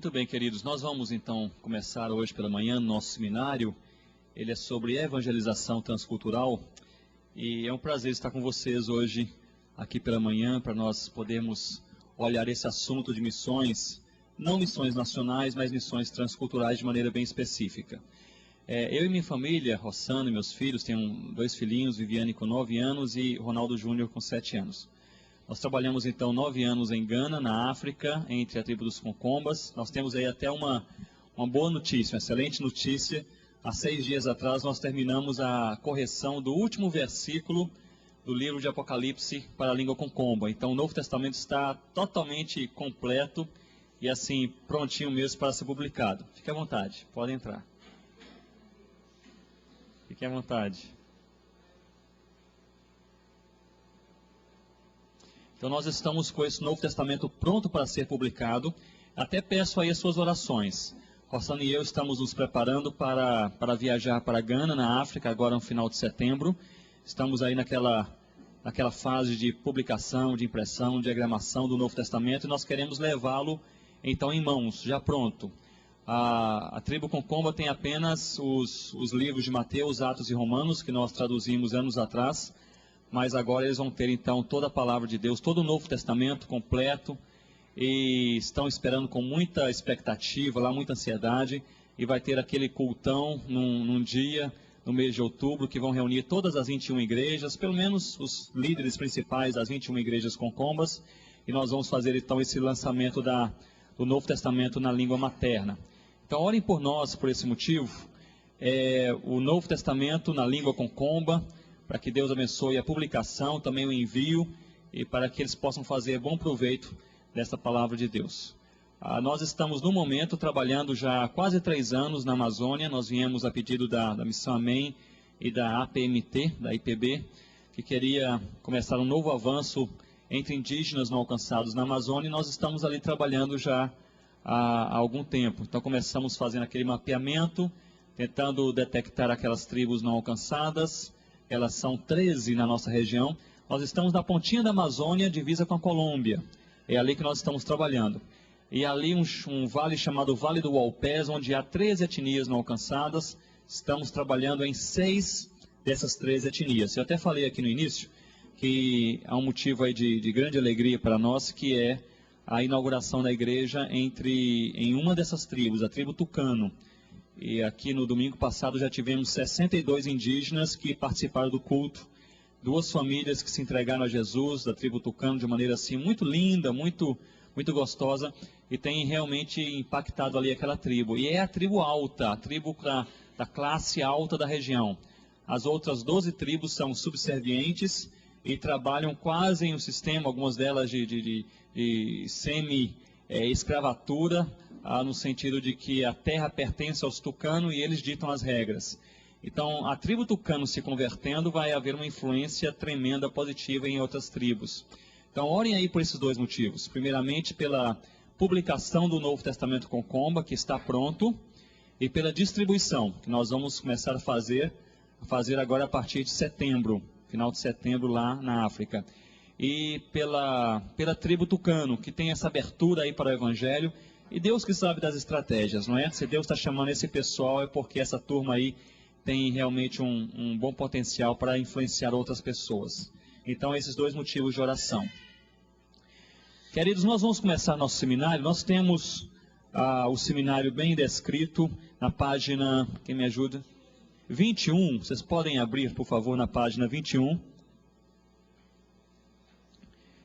Muito bem, queridos, nós vamos então começar hoje pela manhã nosso seminário. Ele é sobre evangelização transcultural e é um prazer estar com vocês hoje aqui pela manhã para nós podermos olhar esse assunto de missões, não missões nacionais, mas missões transculturais de maneira bem específica. Eu e minha família, Rossana e meus filhos, tenho 2 filhinhos, Viviane com 9 anos e Ronaldo Júnior com 7 anos. Nós trabalhamos então 9 anos em Gana, na África, entre a tribo dos Concombas. Nós temos aí até uma boa notícia, uma excelente notícia. Há 6 dias atrás nós terminamos a correção do último versículo do livro de Apocalipse para a língua Concomba. Então o Novo Testamento está totalmente completo e assim prontinho mesmo para ser publicado. Fique à vontade, podem entrar. Fique à vontade. Então nós estamos com esse Novo Testamento pronto para ser publicado. Até peço aí as suas orações. Rossana e eu estamos nos preparando para viajar para Gana, na África, agora no final de setembro. Estamos aí naquela fase de publicação, de impressão, de diagramação do Novo Testamento e nós queremos levá-lo então em mãos, já pronto. A tribo Concomba tem apenas os livros de Mateus, Atos e Romanos, que nós traduzimos anos atrás. Mas agora eles vão ter então toda a palavra de Deus, todo o Novo Testamento completo, e estão esperando com muita expectativa, lá muita ansiedade, e vai ter aquele cultão num dia, no mês de outubro, que vão reunir todas as 21 igrejas, pelo menos os líderes principais das 21 igrejas concombas, e nós vamos fazer então esse lançamento do Novo Testamento na língua materna. Então orem por nós por esse motivo, o Novo Testamento na língua concomba, para que Deus abençoe a publicação, também o envio, e para que eles possam fazer bom proveito desta palavra de Deus. Nós estamos, no momento, trabalhando já há quase 3 anos na Amazônia. Nós viemos a pedido da Missão Amém e da APMT, da IPB, que queria começar um novo avanço entre indígenas não alcançados na Amazônia, e nós estamos ali trabalhando já há algum tempo. Então começamos fazendo aquele mapeamento, tentando detectar aquelas tribos não alcançadas. Elas são 13 na nossa região. Nós estamos na pontinha da Amazônia, divisa com a Colômbia. É ali que nós estamos trabalhando. E ali um vale chamado Vale do Uaupés, onde há 13 etnias não alcançadas. Estamos trabalhando em 6 dessas 13 etnias. Eu até falei aqui no início que há um motivo aí de grande alegria para nós, que é a inauguração da igreja em uma dessas tribos, a tribo Tucano. E aqui no domingo passado já tivemos 62 indígenas que participaram do culto, 2 famílias que se entregaram a Jesus, da tribo Tucano, de maneira assim muito linda, muito gostosa, e tem realmente impactado ali aquela tribo. E é a tribo alta, a tribo da classe alta da região. As outras 12 tribos são subservientes e trabalham quase em um sistema, algumas delas de semi-escravatura, no sentido de que a terra pertence aos tucanos e eles ditam as regras. Então, a tribo tucano se convertendo, vai haver uma influência tremenda positiva em outras tribos. Então, orem aí por esses 2 motivos. Primeiramente, pela publicação do Novo Testamento Concomba, que está pronto, e pela distribuição, que nós vamos começar a fazer agora a partir de setembro, final de setembro lá na África. E pela tribo tucano, que tem essa abertura aí para o Evangelho. E Deus que sabe das estratégias, não é? Se Deus está chamando esse pessoal é porque essa turma aí tem realmente um bom potencial para influenciar outras pessoas. Então, esses 2 motivos de oração. Queridos, nós vamos começar nosso seminário. Nós temos o seminário bem descrito na página, quem me ajuda? 21. Vocês podem abrir, por favor, na página 21.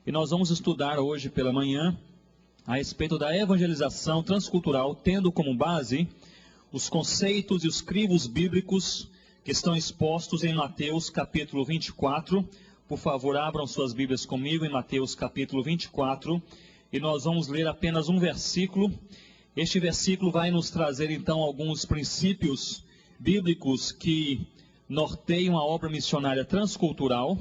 E nós vamos estudar hoje pela manhã a respeito da evangelização transcultural, tendo como base os conceitos e os crivos bíblicos que estão expostos em Mateus capítulo 24. Por favor, abram suas Bíblias comigo em Mateus capítulo 24, e nós vamos ler apenas um versículo. Este versículo vai nos trazer então alguns princípios bíblicos que norteiam a obra missionária transcultural,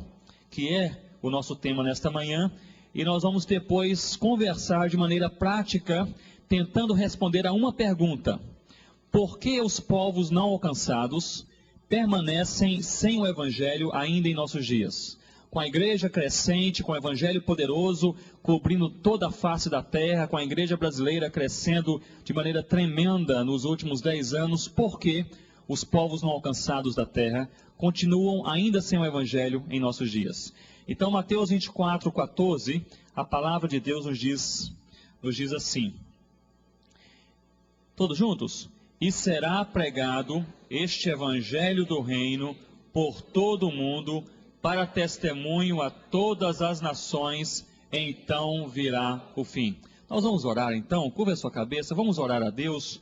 que é o nosso tema nesta manhã. E nós vamos depois conversar de maneira prática, tentando responder a uma pergunta: por que os povos não alcançados permanecem sem o Evangelho ainda em nossos dias? com a igreja crescente, com o evangelho poderoso, cobrindo toda a face da terra, com a igreja brasileira crescendo de maneira tremenda nos últimos 10 anos, porque os povos não alcançados da terra continuam ainda sem o evangelho em nossos dias. Então, Mateus 24, 14, a palavra de Deus nos diz assim, todos juntos? E será pregado este evangelho do reino por todo o mundo, para testemunho a todas as nações, então virá o fim. Nós vamos orar então, curva a sua cabeça, vamos orar a Deus,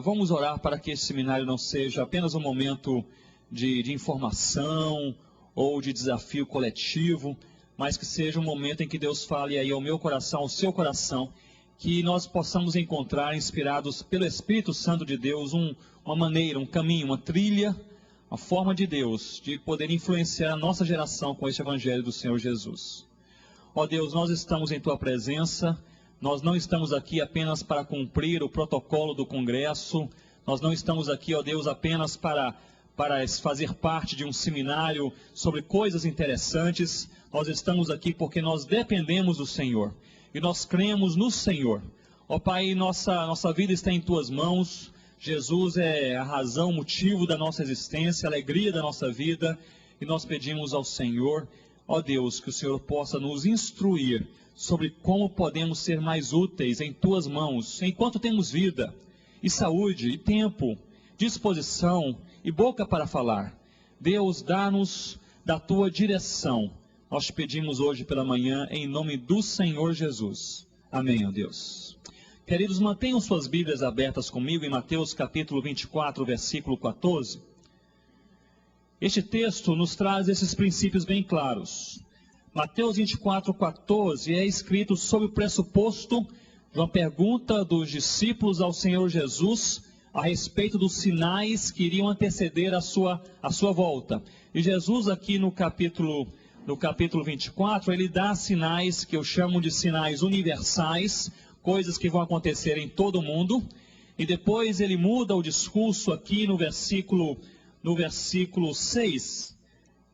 vamos orar para que esse seminário não seja apenas um momento de informação ou de desafio coletivo, mas que seja um momento em que Deus fale aí ao meu coração, ao seu coração, que nós possamos encontrar, inspirados pelo Espírito Santo de Deus, uma maneira, um caminho, uma trilha, a forma de Deus, de poder influenciar a nossa geração com este Evangelho do Senhor Jesus. Ó Deus, nós estamos em Tua presença, nós não estamos aqui apenas para cumprir o protocolo do Congresso, nós não estamos aqui, ó Deus, apenas para fazer parte de um seminário sobre coisas interessantes, nós estamos aqui porque nós dependemos do Senhor, e nós cremos no Senhor. Ó Pai, nossa vida está em Tuas mãos, Jesus é a razão, o motivo da nossa existência, a alegria da nossa vida, e nós pedimos ao Senhor, ó Deus, que o Senhor possa nos instruir sobre como podemos ser mais úteis em Tuas mãos, enquanto temos vida, e saúde, e tempo, disposição, e boca para falar. Deus, dá-nos da Tua direção. Nós te pedimos hoje pela manhã, em nome do Senhor Jesus. Amém, ó Deus. Queridos, mantenham suas Bíblias abertas comigo em Mateus capítulo 24, versículo 14. Este texto nos traz esses princípios bem claros. Mateus 24, 14 é escrito sob o pressuposto de uma pergunta dos discípulos ao Senhor Jesus a respeito dos sinais que iriam anteceder a sua volta. E Jesus aqui no capítulo 24, ele dá sinais que eu chamo de sinais universais, coisas que vão acontecer em todo o mundo, e depois ele muda o discurso aqui no versículo 6,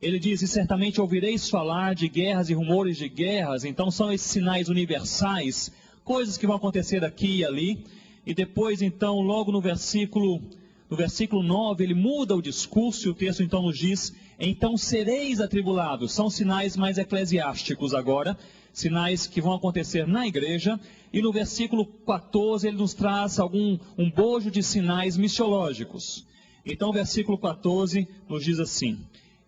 ele diz, e certamente ouvireis falar de guerras e rumores de guerras, então são esses sinais universais, coisas que vão acontecer aqui e ali, e depois então, logo no versículo 9, ele muda o discurso, e o texto então nos diz, então sereis atribulados, são sinais mais eclesiásticos agora, sinais que vão acontecer na igreja, e no versículo 14 ele nos traz um bojo de sinais missiológicos. Então o versículo 14 nos diz assim,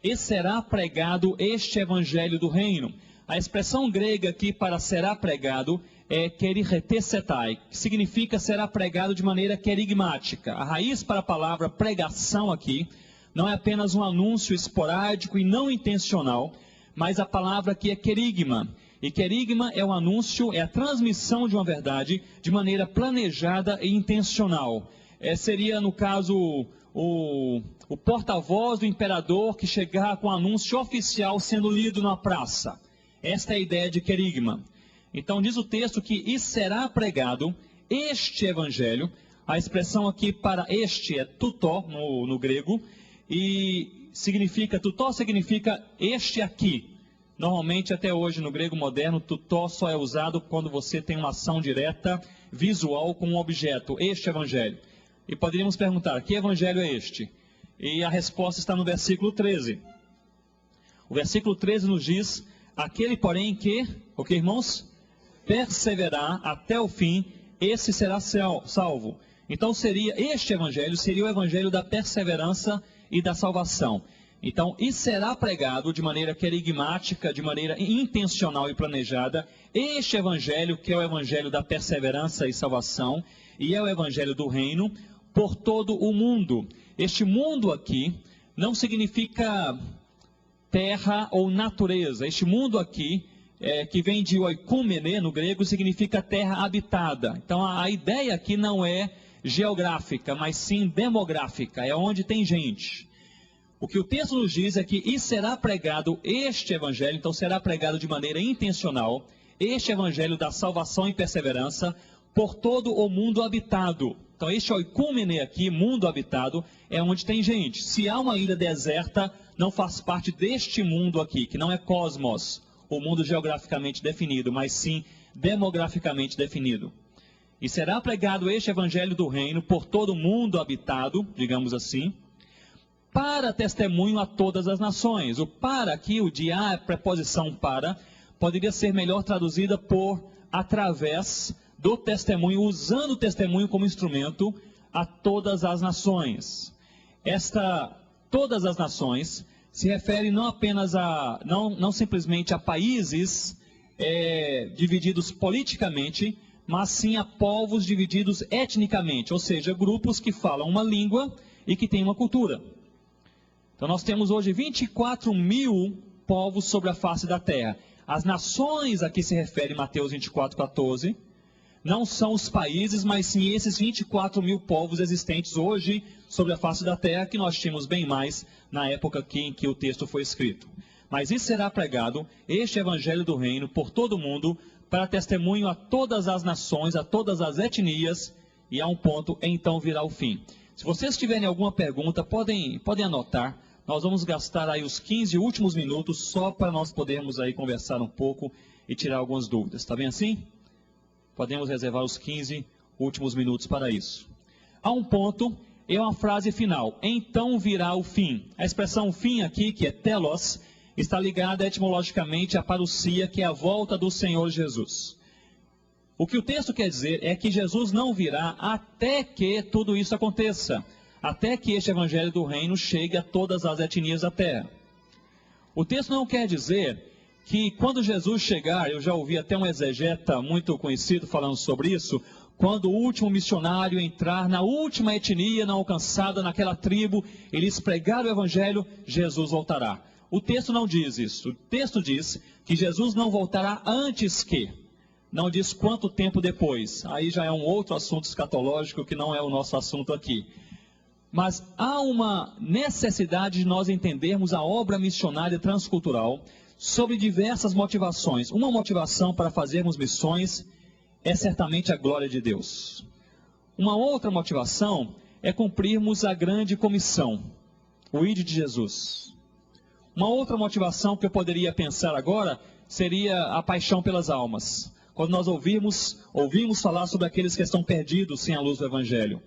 e será pregado este evangelho do reino. A expressão grega aqui para será pregado é keriretesetai, que significa será pregado de maneira querigmática. A raiz para a palavra pregação aqui não é apenas um anúncio esporádico e não intencional, mas a palavra aqui é querigma. E querigma é o anúncio, é a transmissão de uma verdade de maneira planejada e intencional. Seria, no caso, o porta-voz do imperador que chegar com um anúncio oficial sendo lido na praça. Esta é a ideia de querigma. Então diz o texto que e será pregado este evangelho. A expressão aqui para este é tutó no grego. E tutó significa este aqui. Normalmente, até hoje, no grego moderno, tutó só é usado quando você tem uma ação direta, visual, com um objeto, este evangelho. E poderíamos perguntar, que evangelho é este? E a resposta está no versículo 13. O versículo 13 nos diz, aquele, porém, que, o que, irmãos? Perseverar até o fim, esse será salvo. Então, este evangelho seria o evangelho da perseverança e da salvação. Então, e será pregado de maneira querigmática, de maneira intencional e planejada, este evangelho, que é o evangelho da perseverança e salvação, e é o evangelho do reino, por todo o mundo. Este mundo aqui não significa terra ou natureza. Este mundo aqui, que vem de oikumene no grego, significa terra habitada. Então, a ideia aqui não é geográfica, mas sim demográfica, é onde tem gente. O que o texto nos diz é que e será pregado este evangelho, então será pregado de maneira intencional, este evangelho da salvação e perseverança por todo o mundo habitado. Então este oikúmene aqui, mundo habitado, é onde tem gente. Se há uma ilha deserta, não faz parte deste mundo aqui, que não é cosmos, o mundo geograficamente definido, mas sim demograficamente definido. E será pregado este evangelho do reino por todo o mundo habitado, digamos assim, para testemunho a todas as nações. O para aqui, o de a preposição para, poderia ser melhor traduzida por através do testemunho, usando o testemunho como instrumento a todas as nações. Todas as nações se refere não apenas não simplesmente a países divididos politicamente, mas sim a povos divididos etnicamente, ou seja, grupos que falam uma língua e que têm uma cultura. Então nós temos hoje 24 mil povos sobre a face da terra. As nações a que se refere Mateus 24:14, não são os países, mas sim esses 24 mil povos existentes hoje sobre a face da terra, que nós tínhamos bem mais na época em que o texto foi escrito. Mas isso será pregado, este evangelho do reino, por todo o mundo, para testemunho a todas as nações, a todas as etnias, e a um ponto, então virá o fim. Se vocês tiverem alguma pergunta, podem anotar. Nós vamos gastar aí os 15 últimos minutos só para nós podermos aí conversar um pouco e tirar algumas dúvidas. Está bem assim? Podemos reservar os 15 últimos minutos para isso. Há um ponto, é uma frase final. Então virá o fim. A expressão fim aqui, que é telos, está ligada etimologicamente à parousia, que é a volta do Senhor Jesus. O que o texto quer dizer é que Jesus não virá até que tudo isso aconteça. Até que este evangelho do reino chegue a todas as etnias da terra. O texto não quer dizer que quando Jesus chegar, eu já ouvi até um exegeta muito conhecido falando sobre isso, quando o último missionário entrar na última etnia não alcançada, naquela tribo, eles pregaram o evangelho, Jesus voltará. O texto não diz isso. O texto diz que Jesus não voltará antes que. Não diz quanto tempo depois. Aí já é um outro assunto escatológico que não é o nosso assunto aqui. Mas há uma necessidade de nós entendermos a obra missionária transcultural sobre diversas motivações. Uma motivação para fazermos missões é certamente a glória de Deus. Uma outra motivação é cumprirmos a grande comissão, o ide de Jesus. Uma outra motivação que eu poderia pensar agora seria a paixão pelas almas. Quando nós ouvimos falar sobre aqueles que estão perdidos sem a luz do Evangelho.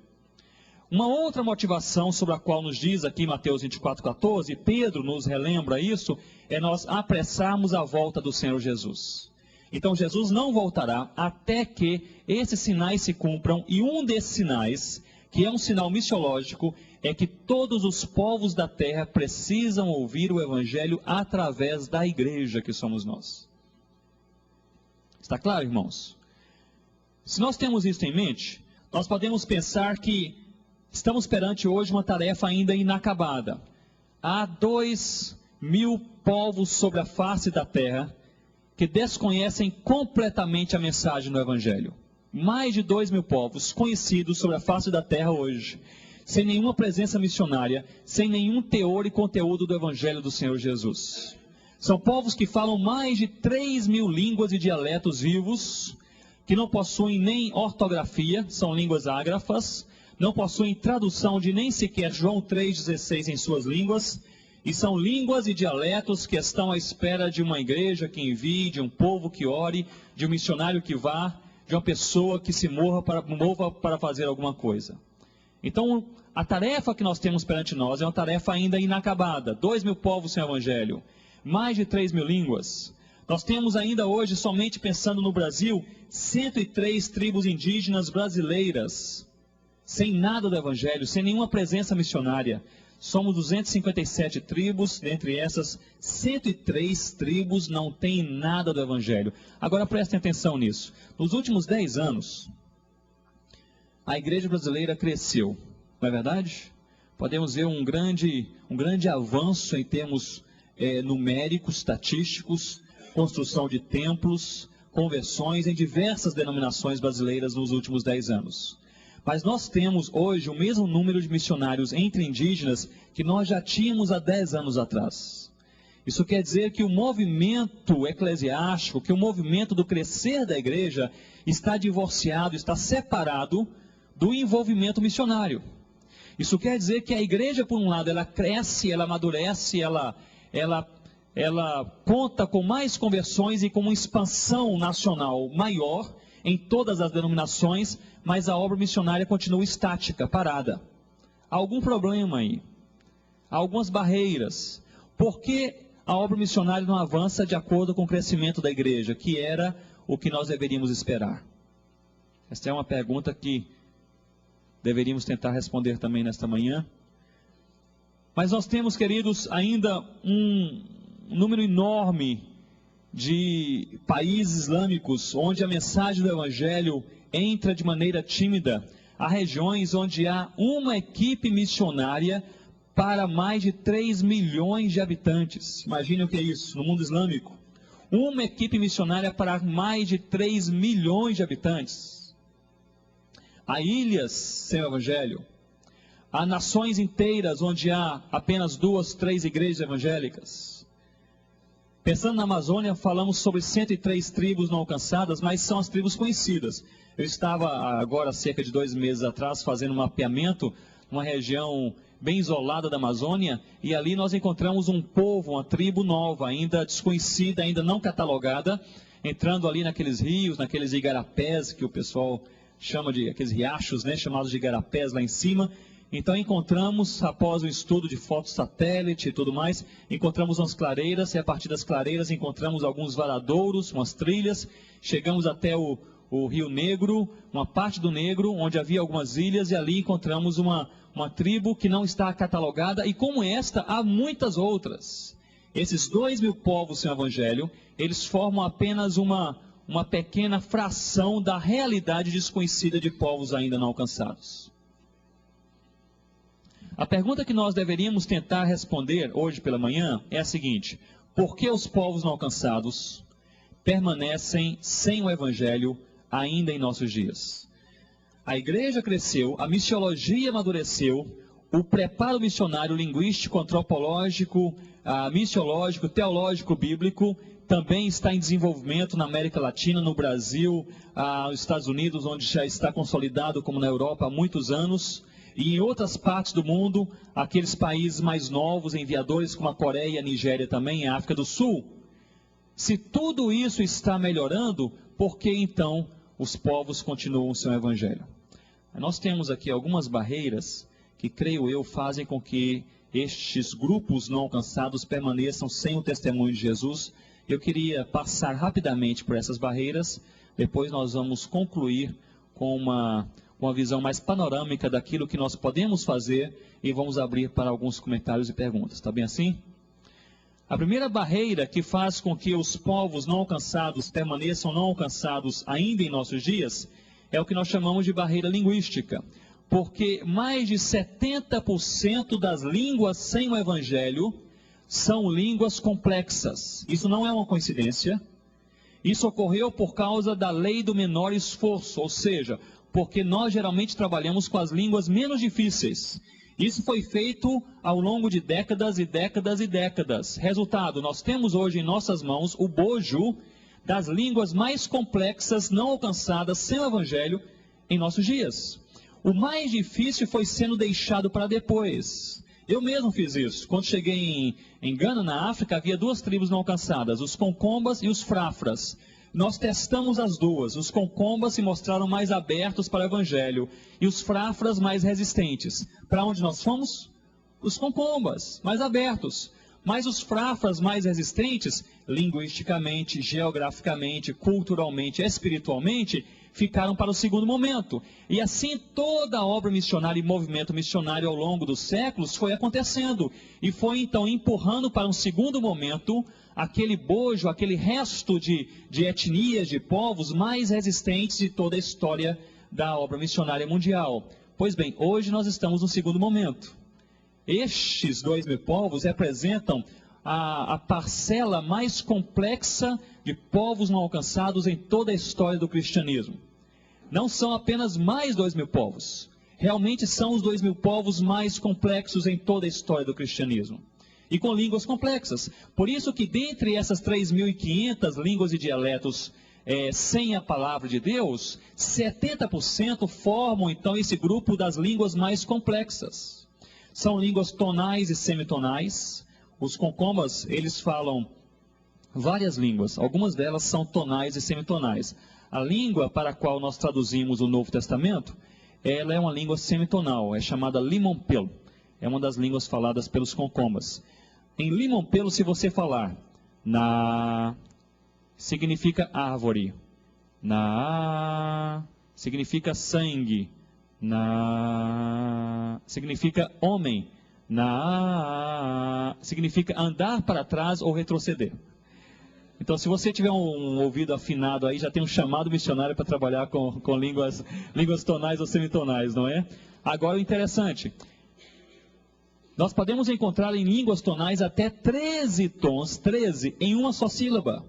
Uma outra motivação sobre a qual nos diz aqui Mateus 24:14, Pedro nos relembra isso, é nós apressarmos a volta do Senhor Jesus. Então Jesus não voltará até que esses sinais se cumpram, e um desses sinais, que é um sinal missiológico, é que todos os povos da terra precisam ouvir o Evangelho através da igreja que somos nós. Está claro, irmãos? Se nós temos isso em mente, nós podemos pensar que estamos perante hoje uma tarefa ainda inacabada. Há 2.000 povos sobre a face da terra que desconhecem completamente a mensagem do Evangelho. Mais de 2.000 povos conhecidos sobre a face da terra hoje, sem nenhuma presença missionária, sem nenhum teor e conteúdo do Evangelho do Senhor Jesus. São povos que falam mais de 3.000 línguas e dialetos vivos, que não possuem nem ortografia, são línguas ágrafas, não possuem tradução de nem sequer João 3,16 em suas línguas, e são línguas e dialetos que estão à espera de uma igreja que envie, de um povo que ore, de um missionário que vá, de uma pessoa que se mova para fazer alguma coisa. Então, a tarefa que nós temos perante nós é uma tarefa ainda inacabada. 2.000 povos sem evangelho, mais de 3.000 línguas. Nós temos ainda hoje, somente pensando no Brasil, 103 tribos indígenas brasileiras, sem nada do Evangelho, sem nenhuma presença missionária. Somos 257 tribos, dentre essas, 103 tribos não têm nada do Evangelho. Agora prestem atenção nisso. Nos últimos 10 anos, a igreja brasileira cresceu, não é verdade? Podemos ver um grande avanço em termos numéricos, estatísticos, construção de templos, conversões em diversas denominações brasileiras nos últimos 10 anos. Mas nós temos hoje o mesmo número de missionários entre indígenas que nós já tínhamos há 10 anos atrás. Isso quer dizer que o movimento eclesiástico, que o movimento do crescer da igreja está divorciado, está separado do envolvimento missionário. Isso quer dizer que a igreja, por um lado, ela cresce, ela amadurece, ela conta com mais conversões e com uma expansão nacional maior em todas as denominações, mas a obra missionária continua estática, parada. Há algum problema aí? Há algumas barreiras. Por que a obra missionária não avança de acordo com o crescimento da igreja, que era o que nós deveríamos esperar? Esta é uma pergunta que deveríamos tentar responder também nesta manhã. Mas nós temos, queridos, ainda um número enorme de países islâmicos onde a mensagem do Evangelho entra de maneira tímida. Há regiões onde há uma equipe missionária para mais de 3 milhões de habitantes. Imagine o que é isso no mundo islâmico. Uma equipe missionária para mais de 3 milhões de habitantes. Há ilhas sem o Evangelho. Há nações inteiras onde há apenas 2, 3 igrejas evangélicas. Pensando na Amazônia, falamos sobre 103 tribos não alcançadas, mas são as tribos conhecidas. Eu estava agora, cerca de 2 meses atrás, fazendo um mapeamento numa região bem isolada da Amazônia, e ali nós encontramos um povo, uma tribo nova, ainda desconhecida, ainda não catalogada, entrando ali naqueles rios, naqueles igarapés, que o pessoal chama de, aqueles riachos, né, chamados de igarapés lá em cima. Então encontramos, após o estudo de foto satélite e tudo mais, encontramos umas clareiras, e a partir das clareiras encontramos alguns varadouros, umas trilhas, chegamos até o Rio Negro, uma parte do Negro, onde havia algumas ilhas, e ali encontramos uma tribo que não está catalogada, e como esta, há muitas outras. Esses 2 mil povos sem o Evangelho, eles formam apenas uma pequena fração da realidade desconhecida de povos ainda não alcançados. A pergunta que nós deveríamos tentar responder hoje pela manhã é a seguinte: por que os povos não alcançados permanecem sem o Evangelho ainda em nossos dias? A igreja cresceu, a missiologia amadureceu, o preparo missionário linguístico, antropológico, missiológico, teológico, bíblico também está em desenvolvimento na América Latina, no Brasil, nos Estados Unidos, onde já está consolidado, como na Europa, há muitos anos. E em outras partes do mundo, aqueles países mais novos, enviadores como a Coreia e a Nigéria também, a África do Sul. Se tudo isso está melhorando, por que então os povos continuam sem o Evangelho? Nós temos aqui algumas barreiras que, creio eu, fazem com que estes grupos não alcançados permaneçam sem o testemunho de Jesus. Eu queria passar rapidamente por essas barreiras, depois nós vamos concluir com uma visão mais panorâmica daquilo que nós podemos fazer e vamos abrir para alguns comentários e perguntas. Está bem assim? A primeira barreira que faz com que os povos não alcançados permaneçam não alcançados ainda em nossos dias é o que nós chamamos de barreira linguística. Porque mais de 70% das línguas sem o Evangelho são línguas complexas. Isso não é uma coincidência. Isso ocorreu por causa da lei do menor esforço, ou seja, porque nós geralmente trabalhamos com as línguas menos difíceis. Isso foi feito ao longo de décadas e décadas e décadas. Resultado, nós temos hoje em nossas mãos o bojo das línguas mais complexas não alcançadas sem o Evangelho em nossos dias. O mais difícil foi sendo deixado para depois. Eu mesmo fiz isso. Quando cheguei em Gana, na África, havia 2 tribos não alcançadas, os Konkombas e os Frafras. Nós testamos as duas. Os Konkombas se mostraram mais abertos para o Evangelho e os Frafras mais resistentes. Para onde nós fomos? Os Konkombas, mais abertos. Mas os Frafras mais resistentes, linguisticamente, geograficamente, culturalmente, espiritualmente, ficaram para o segundo momento. E assim toda a obra missionária e movimento missionário ao longo dos séculos foi acontecendo. E foi então empurrando para um segundo momento aquele bojo, aquele resto de etnias, de povos mais resistentes de toda a história da obra missionária mundial. Pois bem, hoje nós estamos no segundo momento. Estes 2 mil povos representam a parcela mais complexa de povos não alcançados em toda a história do cristianismo. Não são apenas mais 2 mil povos. Realmente são os 2 mil povos mais complexos em toda a história do cristianismo. E com línguas complexas. Por isso que dentre essas 3.500 línguas e dialetos sem a palavra de Deus, 70% formam então esse grupo das línguas mais complexas. São línguas tonais e semitonais. Os concombas, eles falam várias línguas, algumas delas são tonais e semitonais. A língua para a qual nós traduzimos o Novo Testamento, ela é uma língua semitonal, é chamada Limonpelo. É uma das línguas faladas pelos concombas. Em Limonpelo, se você falar na, significa árvore. Na, significa sangue. Na, significa homem. Na, significa andar para trás ou retroceder. Então, se você tiver um ouvido afinado aí, já tem um chamado missionário para trabalhar com línguas tonais ou semitonais, não é? Agora, o interessante, nós podemos encontrar em línguas tonais até 13 tons, 13, em uma só sílaba.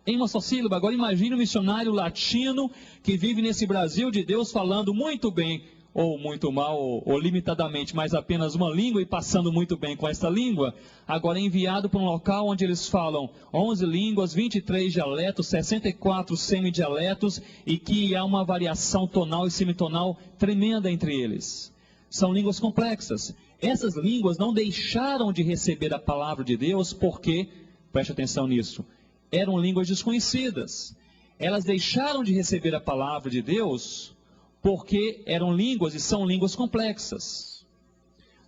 Em uma só sílaba. Agora, imagine um missionário latino que vive nesse Brasil de Deus falando muito bem, ou muito mal, ou limitadamente, mas apenas uma língua e passando muito bem com essa língua, agora é enviado para um local onde eles falam 11 línguas, 23 dialetos, 64 semidialetos, e que há uma variação tonal e semitonal tremenda entre eles. São línguas complexas. Essas línguas não deixaram de receber a palavra de Deus porque, preste atenção nisso, eram línguas desconhecidas. Elas deixaram de receber a palavra de Deus porque eram línguas e são línguas complexas.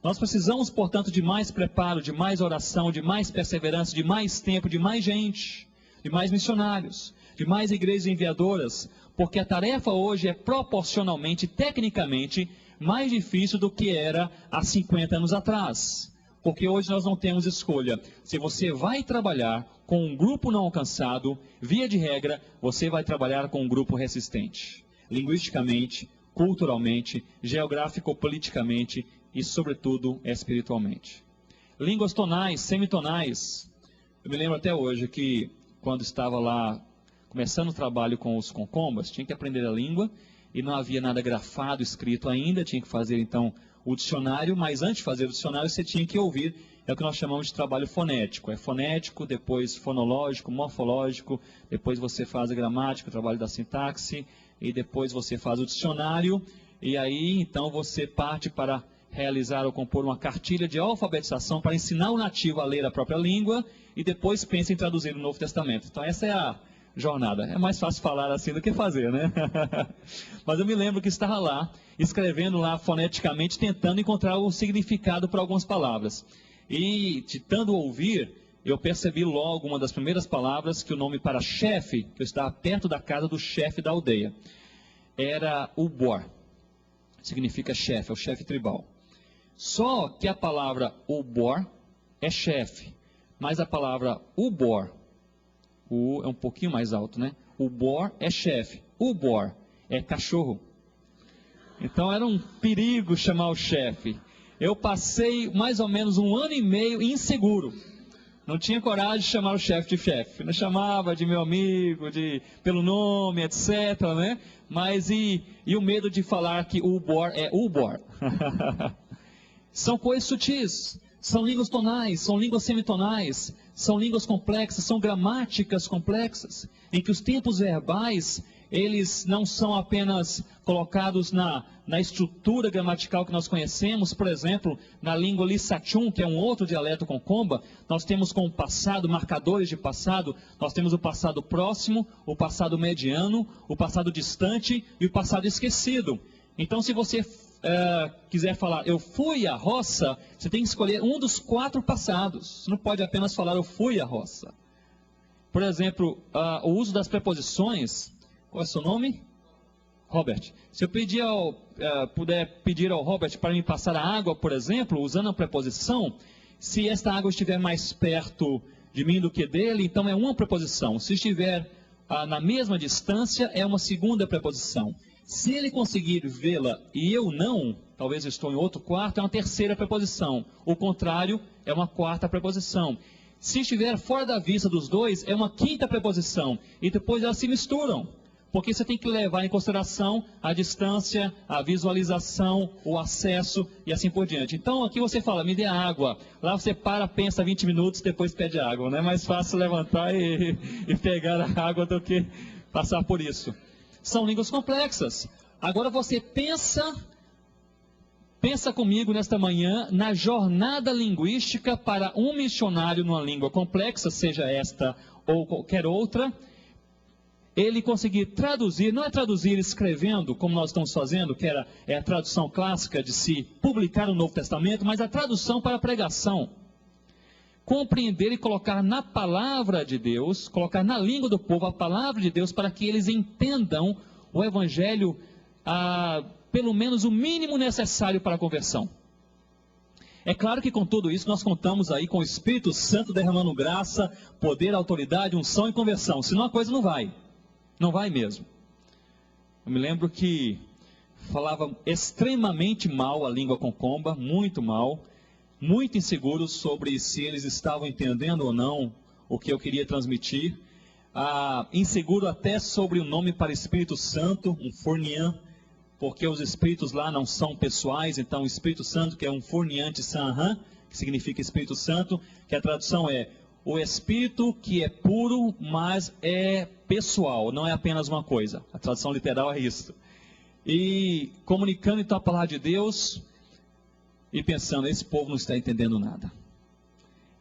Nós precisamos, portanto, de mais preparo, de mais oração, de mais perseverança, de mais tempo, de mais gente, de mais missionários, de mais igrejas enviadoras, porque a tarefa hoje é proporcionalmente, tecnicamente, mais difícil do que era há 50 anos atrás. Porque hoje nós não temos escolha. Se você vai trabalhar com um grupo não alcançado, via de regra, você vai trabalhar com um grupo resistente. Linguisticamente, culturalmente, geográfico-politicamente e, sobretudo, espiritualmente. Línguas tonais, semitonais. Eu me lembro até hoje que, quando estava lá começando o trabalho com os concombas, tinha que aprender a língua e não havia nada grafado, escrito ainda, tinha que fazer, então, o dicionário, mas antes de fazer o dicionário, você tinha que ouvir, é o que nós chamamos de trabalho fonético. É fonético, depois fonológico, morfológico, depois você faz a gramática, o trabalho da sintaxe, e depois você faz o dicionário, e aí então você parte para realizar ou compor uma cartilha de alfabetização para ensinar o nativo a ler a própria língua, e depois pensa em traduzir o Novo Testamento. Então essa é a jornada. É mais fácil falar assim do que fazer, né? Mas eu me lembro que estava lá, escrevendo lá foneticamente, tentando encontrar o significado para algumas palavras. E, tentando ouvir, eu percebi logo uma das primeiras palavras, que o nome para chefe, que eu estava perto da casa do chefe da aldeia, era Ubor. Significa chefe, é o chefe tribal. Só que a palavra Ubor é chefe, mas a palavra Ubor, o é um pouquinho mais alto, né? Ubor é chefe, Ubor é cachorro. Então era um perigo chamar o chefe. Eu passei mais ou menos 1 ano e meio inseguro. Não tinha coragem de chamar o chefe de chefe. Não chamava de meu amigo, pelo nome, etc. Né? Mas e o medo de falar que Ubor é Ubor. São coisas sutis. São línguas tonais, são línguas semitonais, são línguas complexas, são gramáticas complexas, em que os tempos verbais, eles não são apenas colocados na estrutura gramatical que nós conhecemos. Por exemplo, na língua Lissachun, que é um outro dialeto concomba, nós temos como passado, marcadores de passado, nós temos o passado próximo, o passado mediano, o passado distante e o passado esquecido. Então, se você quiser falar, eu fui à roça, você tem que escolher um dos 4 passados. Você não pode apenas falar, eu fui à roça. Por exemplo, o uso das preposições. Qual é o seu nome? Robert. Se eu puder pedir ao Robert para me passar a água, por exemplo, usando a preposição, se esta água estiver mais perto de mim do que dele, então é uma preposição. Se estiver na mesma distância, é uma segunda preposição. Se ele conseguir vê-la e eu não, talvez eu estou em outro quarto, é uma terceira preposição. O contrário é uma 4ª preposição. Se estiver fora da vista dos dois, é uma 5ª preposição. E depois elas se misturam. Porque você tem que levar em consideração a distância, a visualização, o acesso e assim por diante. Então aqui você fala, me dê água. Lá você para, pensa 20 minutos, depois pede água. Não é mais fácil levantar e pegar a água do que passar por isso. São línguas complexas. Agora você pensa comigo nesta manhã na jornada linguística para um missionário numa língua complexa, seja esta ou qualquer outra, ele conseguir traduzir, não é traduzir escrevendo, como nós estamos fazendo, que é a tradução clássica de se publicar o Novo Testamento, mas a tradução para a pregação. Compreender e colocar na palavra de Deus, colocar na língua do povo a palavra de Deus, para que eles entendam o Evangelho, pelo menos o mínimo necessário para a conversão. É claro que com tudo isso nós contamos aí com o Espírito Santo derramando graça, poder, autoridade, unção e conversão, senão a coisa não vai. Não vai mesmo. Eu me lembro que falava extremamente mal a língua concomba, muito mal, muito inseguro sobre se eles estavam entendendo ou não o que eu queria transmitir, inseguro até sobre o nome para Espírito Santo, um Furnian, porque os espíritos lá não são pessoais, então o Espírito Santo, que é um Furniante Sanhan, que significa Espírito Santo, que a tradução é o Espírito que é puro, mas é pessoal, não é apenas uma coisa. A tradução literal é isso. E comunicando então a palavra de Deus e pensando, esse povo não está entendendo nada.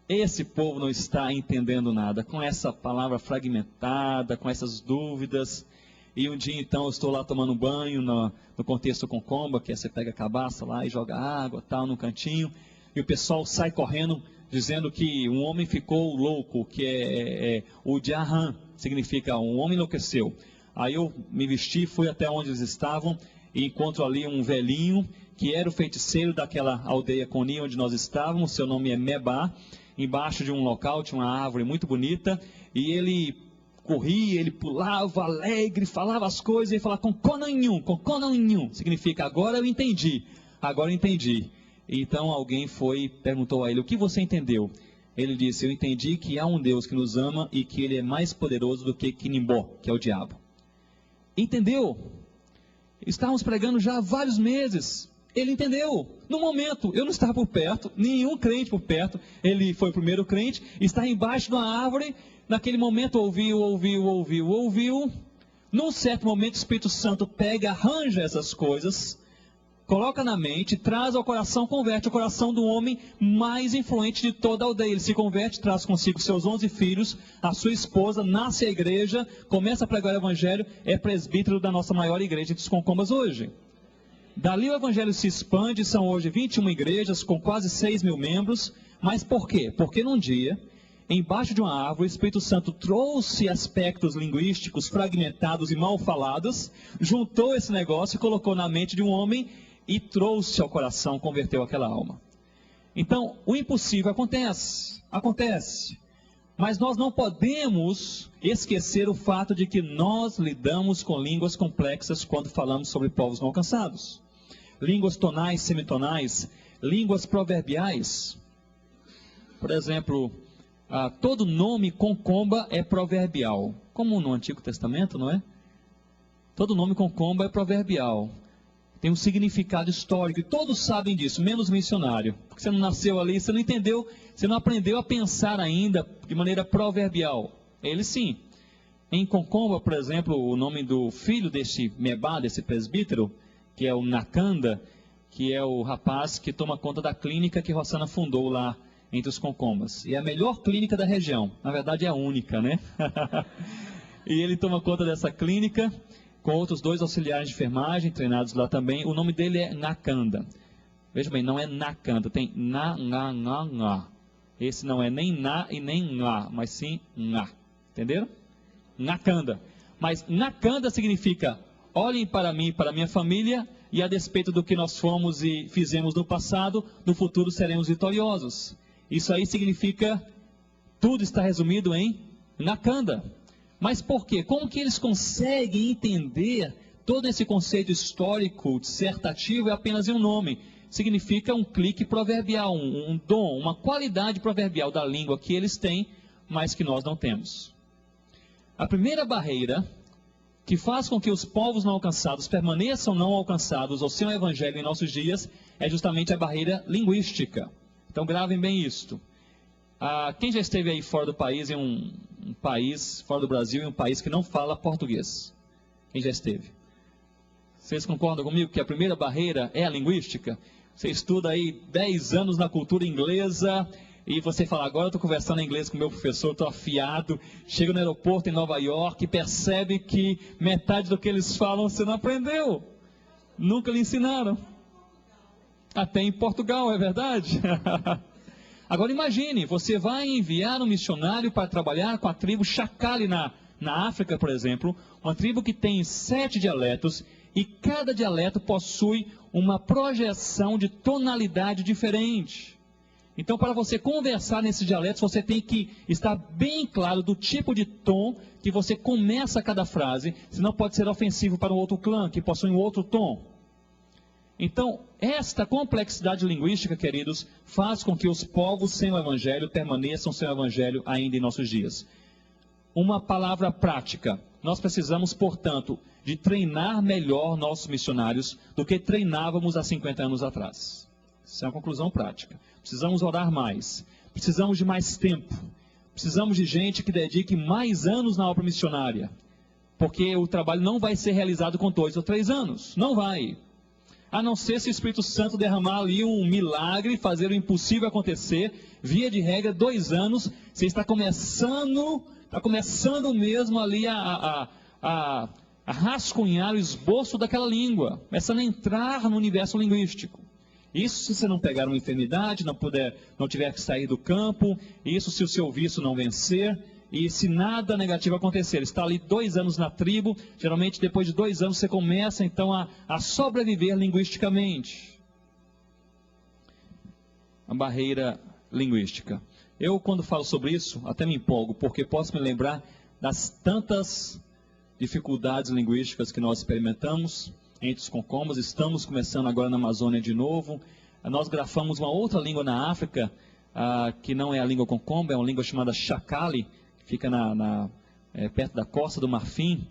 Esse povo não está entendendo nada, com essa palavra fragmentada, com essas dúvidas. E um dia então eu estou lá tomando banho no contexto concomba, que é você pega a cabaça lá e joga água, tal, num cantinho, e o pessoal sai correndo, dizendo que um homem ficou louco, que é o Jahan, significa um homem enlouqueceu. Aí eu me vesti, fui até onde eles estavam, e encontro ali um velhinho, que era o feiticeiro daquela aldeia Coni, onde nós estávamos, seu nome é Mebá. Embaixo de um local tinha uma árvore muito bonita, e ele corria, ele pulava alegre, falava as coisas, e falava com Conanhum, significa agora eu entendi. Então alguém perguntou a ele, o que você entendeu? Ele disse, eu entendi que há um Deus que nos ama e que ele é mais poderoso do que Quinimbó, que é o diabo. Entendeu? Estávamos pregando já há vários meses. Ele entendeu. No momento, eu não estava por perto, nenhum crente por perto. Ele foi o primeiro crente, está embaixo de uma árvore. Naquele momento ouviu. Num certo momento o Espírito Santo pega, arranja essas coisas, coloca na mente, traz ao coração, converte o coração do homem mais influente de toda a aldeia. Ele se converte, traz consigo seus 11 filhos, a sua esposa, nasce a igreja, começa a pregar o evangelho, é presbítero da nossa maior igreja dos Concombas hoje. Dali o evangelho se expande, são hoje 21 igrejas com quase 6.000 membros. Mas por quê? Porque num dia, embaixo de uma árvore, o Espírito Santo trouxe aspectos linguísticos fragmentados e mal falados, juntou esse negócio e colocou na mente de um homem e trouxe ao coração, converteu aquela alma. Então, o impossível acontece. Mas nós não podemos esquecer o fato de que nós lidamos com línguas complexas quando falamos sobre povos não alcançados. Línguas tonais, semitonais, línguas proverbiais. Por exemplo, todo nome concomba é proverbial, como no Antigo Testamento, não é? Todo nome concomba é proverbial. Tem um significado histórico, e todos sabem disso, menos o missionário. Porque você não nasceu ali, você não entendeu, você não aprendeu a pensar ainda de maneira proverbial. Ele sim. Em concomba, por exemplo, o nome do filho desse Mebá, desse presbítero, que é o Nakanda, que é o rapaz que toma conta da clínica que Rossana fundou lá entre os concombas. E é a melhor clínica da região, na verdade é a única, né? E ele toma conta dessa clínica, com outros 2 auxiliares de enfermagem, treinados lá também. O nome dele é Nakanda. Veja bem, não é Nakanda, tem na. Esse não é nem na e nem lá, mas sim na. Entenderam? Nakanda. Mas Nakanda significa, olhem para mim e para minha família, e a despeito do que nós fomos e fizemos no passado, no futuro seremos vitoriosos. Isso aí significa, tudo está resumido em Nakanda. Mas por quê? Como que eles conseguem entender todo esse conceito histórico, dissertativo, é apenas em um nome? Significa um clique proverbial, um dom, uma qualidade proverbial da língua que eles têm, mas que nós não temos. A primeira barreira que faz com que os povos não alcançados permaneçam não alcançados ao seu evangelho em nossos dias é justamente a barreira linguística. Então gravem bem isto. Quem já esteve aí fora do país em um país fora do Brasil e um país que não fala português. Quem já esteve? Vocês concordam comigo que a primeira barreira é a linguística? Você estuda aí 10 anos na cultura inglesa e você fala, agora eu estou conversando em inglês com o meu professor, estou afiado, chega no aeroporto em Nova York e percebe que metade do que eles falam você não aprendeu. Nunca lhe ensinaram. Até em Portugal, é verdade? Agora imagine, você vai enviar um missionário para trabalhar com a tribo Shakali na África, por exemplo, uma tribo que tem 7 dialetos e cada dialeto possui uma projeção de tonalidade diferente. Então, para você conversar nesses dialetos, você tem que estar bem claro do tipo de tom que você começa cada frase, senão pode ser ofensivo para um outro clã que possui um outro tom. Então, esta complexidade linguística, queridos, faz com que os povos sem o Evangelho permaneçam sem o Evangelho ainda em nossos dias. Uma palavra prática. Nós precisamos, portanto, de treinar melhor nossos missionários do que treinávamos há 50 anos atrás. Isso é uma conclusão prática. Precisamos orar mais. Precisamos de mais tempo. Precisamos de gente que dedique mais anos na obra missionária. Porque o trabalho não vai ser realizado com 2 ou 3 anos. Não vai. A não ser se o Espírito Santo derramar ali um milagre, fazer o impossível acontecer. Via de regra, 2 anos, você está começando mesmo ali a rascunhar o esboço daquela língua, começando a entrar no universo linguístico. Isso se você não pegar uma enfermidade, não tiver que sair do campo, isso se o seu vício não vencer, e se nada negativo acontecer. Está ali 2 anos na tribo, geralmente depois de 2 anos você começa então a sobreviver linguisticamente. A barreira linguística. Eu, quando falo sobre isso, até me empolgo, porque posso me lembrar das tantas dificuldades linguísticas que nós experimentamos entre os concombas. Estamos começando agora na Amazônia de novo. Nós grafamos uma outra língua na África, que não é a língua concomba, é uma língua chamada Shakali, que fica perto da Costa do Marfim.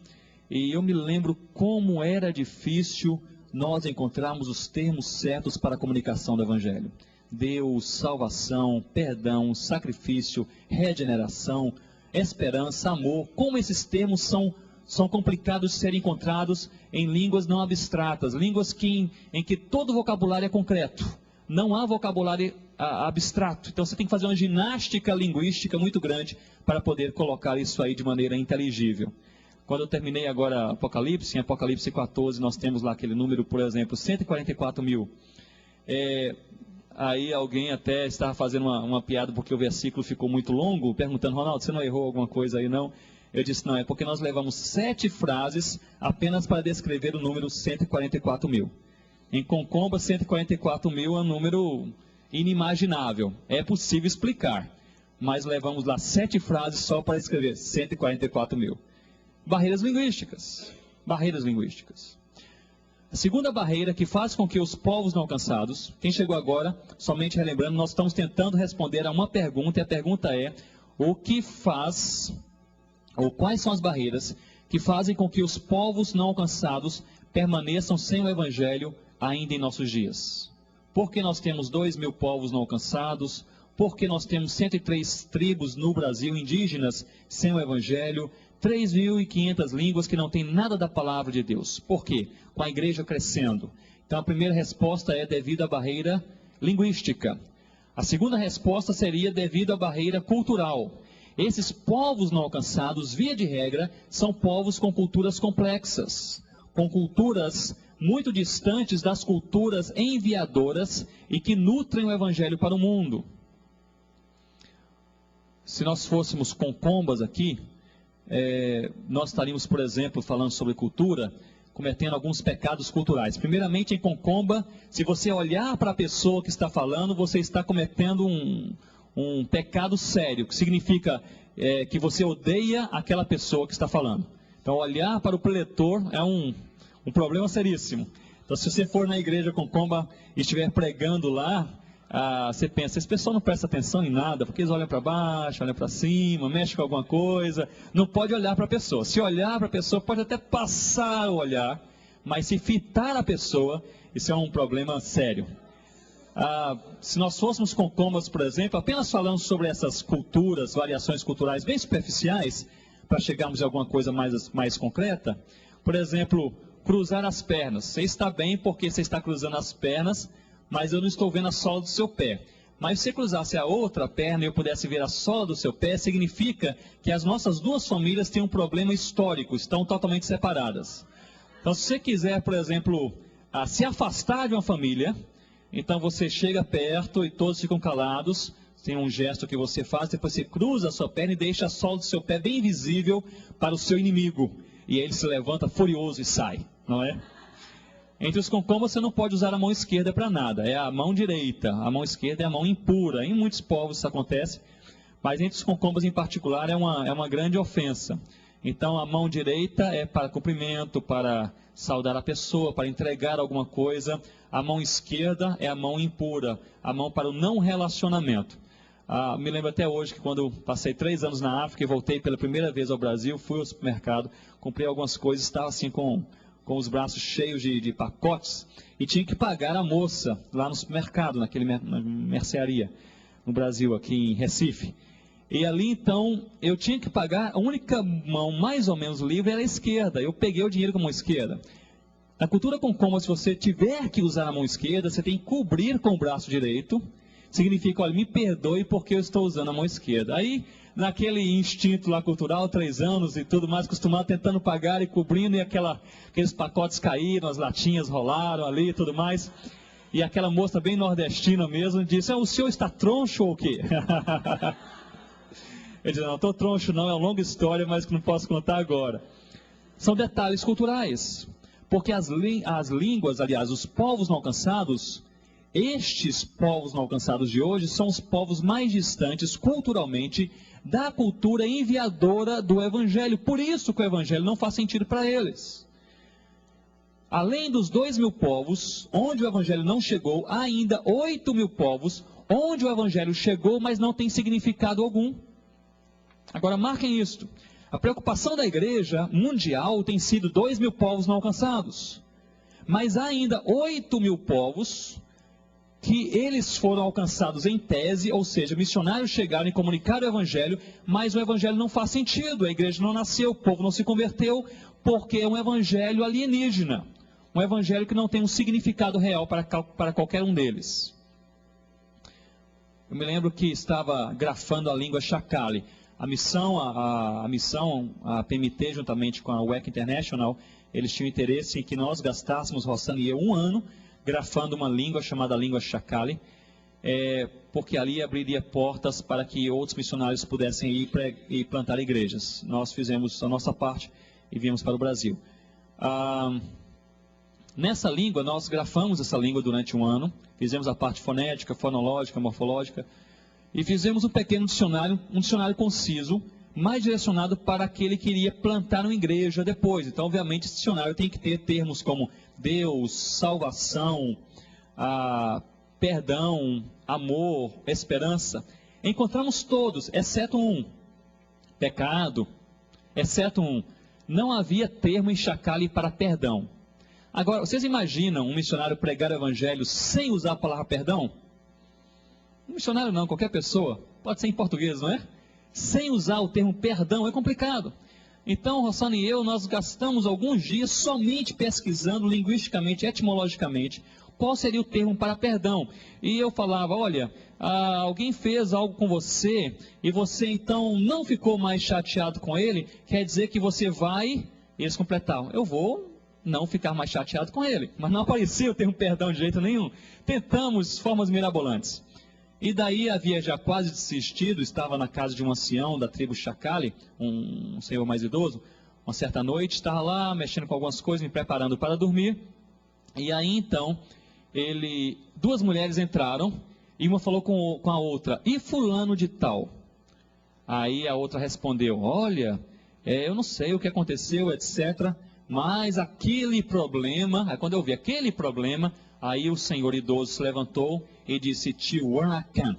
E eu me lembro como era difícil nós encontrarmos os termos certos para a comunicação do Evangelho. Deus, salvação, perdão, sacrifício, regeneração, esperança, amor. Como esses termos são complicados de serem encontrados em línguas não abstratas, línguas em que todo vocabulário é concreto. Não há vocabulário abstrato. Então você tem que fazer uma ginástica linguística muito grande para poder colocar isso aí de maneira inteligível. Quando eu terminei agora Apocalipse, em Apocalipse 14, nós temos lá aquele número, por exemplo, 144 mil. Aí alguém até estava fazendo uma piada porque o versículo ficou muito longo, perguntando, Ronaldo, você não errou alguma coisa aí não? Eu disse, não, é porque nós levamos 7 frases apenas para descrever o número 144 mil. Em concomba, 144 mil é um número inimaginável. É possível explicar, mas levamos lá 7 frases só para escrever 144 mil. Barreiras linguísticas. Barreiras linguísticas. A segunda barreira que faz com que os povos não alcançados, quem chegou agora, somente relembrando, nós estamos tentando responder a uma pergunta, e a pergunta é, o que faz, ou quais são as barreiras que fazem com que os povos não alcançados permaneçam sem o Evangelho ainda em nossos dias? Por que nós temos 2.000 povos não alcançados? Por que nós temos 103 tribos no Brasil indígenas sem o Evangelho? 3.500 línguas que não têm nada da palavra de Deus. Por quê? Com a igreja crescendo. Então a primeira resposta é devido à barreira linguística. A segunda resposta seria devido à barreira cultural. Esses povos não alcançados, via de regra, são povos com culturas complexas, com culturas muito distantes das culturas enviadoras e que nutrem o Evangelho para o mundo. Se nós fôssemos concombas aqui, nós estaríamos, por exemplo, falando sobre cultura, cometendo alguns pecados culturais. Primeiramente, em concomba, se você olhar para a pessoa que está falando, você está cometendo um pecado sério, que significa que você odeia aquela pessoa que está falando. Então, olhar para o preletor é um problema seríssimo. Então, se você for na igreja concomba e estiver pregando lá, você pensa, esse pessoal não presta atenção em nada, porque eles olham para baixo, olham para cima, mexem com alguma coisa, não pode olhar para a pessoa. Se olhar para a pessoa, pode até passar o olhar, mas se fitar a pessoa, isso é um problema sério. Se nós fôssemos com Cômodos, por exemplo, apenas falando sobre essas culturas, variações culturais bem superficiais, para chegarmos a alguma coisa mais concreta, por exemplo, cruzar as pernas. Você está bem porque você está cruzando as pernas, mas eu não estou vendo a sola do seu pé. Mas se você cruzasse a outra perna e eu pudesse ver a sola do seu pé, significa que as nossas duas famílias têm um problema histórico, estão totalmente separadas. Então, se você quiser, por exemplo, se afastar de uma família, então você chega perto e todos ficam calados, tem um gesto que você faz, depois você cruza a sua perna e deixa a sola do seu pé bem visível para o seu inimigo. E aí ele se levanta furioso e sai, não é? Entre os concômodos você não pode usar a mão esquerda para nada, é a mão direita. A mão esquerda é a mão impura. Em muitos povos isso acontece, mas entre os concômodos em particular é uma grande ofensa. Então a mão direita é para cumprimento, para saudar a pessoa, para entregar alguma coisa. A mão esquerda é a mão impura, a mão para o não relacionamento. Me lembro até hoje que quando passei 3 anos na África e voltei pela primeira vez ao Brasil, fui ao supermercado, comprei algumas coisas, estava assim com os braços cheios de pacotes, e tinha que pagar a moça lá no supermercado, na mercearia, no Brasil, aqui em Recife. E ali então, eu tinha que pagar, a única mão mais ou menos livre era a esquerda, eu peguei o dinheiro com a mão esquerda. Na cultura concômoda, se você tiver que usar a mão esquerda, você tem que cobrir com o braço direito, significa, olha, me perdoe porque eu estou usando a mão esquerda. Aí, naquele instinto lá cultural, 3 anos e tudo mais, acostumado, tentando pagar e cobrindo, e aqueles pacotes caíram, as latinhas rolaram ali e tudo mais. E aquela moça bem nordestina mesmo disse, o senhor está troncho ou o quê? Eu disse, não estou troncho não, é uma longa história, mas que não posso contar agora. São detalhes culturais, porque as línguas, aliás, os povos não alcançados, estes povos não alcançados de hoje são os povos mais distantes culturalmente da cultura enviadora do Evangelho. Por isso que o Evangelho não faz sentido para eles. Além dos 2.000 povos, onde o Evangelho não chegou, há ainda 8.000 povos, onde o Evangelho chegou, mas não tem significado algum. Agora marquem isto. A preocupação da igreja mundial tem sido 2.000 povos não alcançados. Mas há ainda 8.000 povos que eles foram alcançados em tese, ou seja, missionários chegaram e comunicaram o Evangelho, mas o Evangelho não faz sentido, a igreja não nasceu, o povo não se converteu, porque é um Evangelho alienígena, um Evangelho que não tem um significado real para qualquer um deles. Eu me lembro que estava grafando a língua Shakali, a PMT, juntamente com a WEC International, eles tinham interesse em que nós gastássemos, Rossana e eu, 1 ano, grafando uma língua chamada língua Shakali, porque ali abriria portas para que outros missionários pudessem ir e plantar igrejas. Nós fizemos a nossa parte e viemos para o Brasil. Nessa língua, nós grafamos essa língua durante 1 ano, fizemos a parte fonética, fonológica, morfológica, e fizemos um pequeno dicionário, um dicionário conciso, mais direcionado para aquele que iria plantar uma igreja depois. Então, obviamente, esse dicionário tem que ter termos como Deus, salvação, perdão, amor, esperança. Encontramos todos, exceto um, pecado, exceto um, não havia termo em Shakali para perdão. Agora, vocês imaginam um missionário pregar o evangelho sem usar a palavra perdão? Um missionário não, qualquer pessoa, pode ser em português, não é? Sem usar o termo perdão, é complicado. Então, Rossana e eu, nós gastamos alguns dias somente pesquisando linguisticamente, etimologicamente, qual seria o termo para perdão. E eu falava, olha, alguém fez algo com você, e você então não ficou mais chateado com ele, quer dizer que você vai, e eles completavam, eu vou não ficar mais chateado com ele. Mas não aparecia o termo perdão de jeito nenhum. Tentamos formas mirabolantes. E daí havia já quase desistido, estava na casa de um ancião da tribo Shakali, um senhor mais idoso. Uma certa noite, estava lá mexendo com algumas coisas, me preparando para dormir. E aí então, 2 mulheres entraram, e uma falou com a outra, e fulano de tal? Aí a outra respondeu, olha, eu não sei o que aconteceu, etc., mas aquele problema, aí quando eu vi aquele problema, aí o senhor idoso se levantou e disse, Tiwanakan.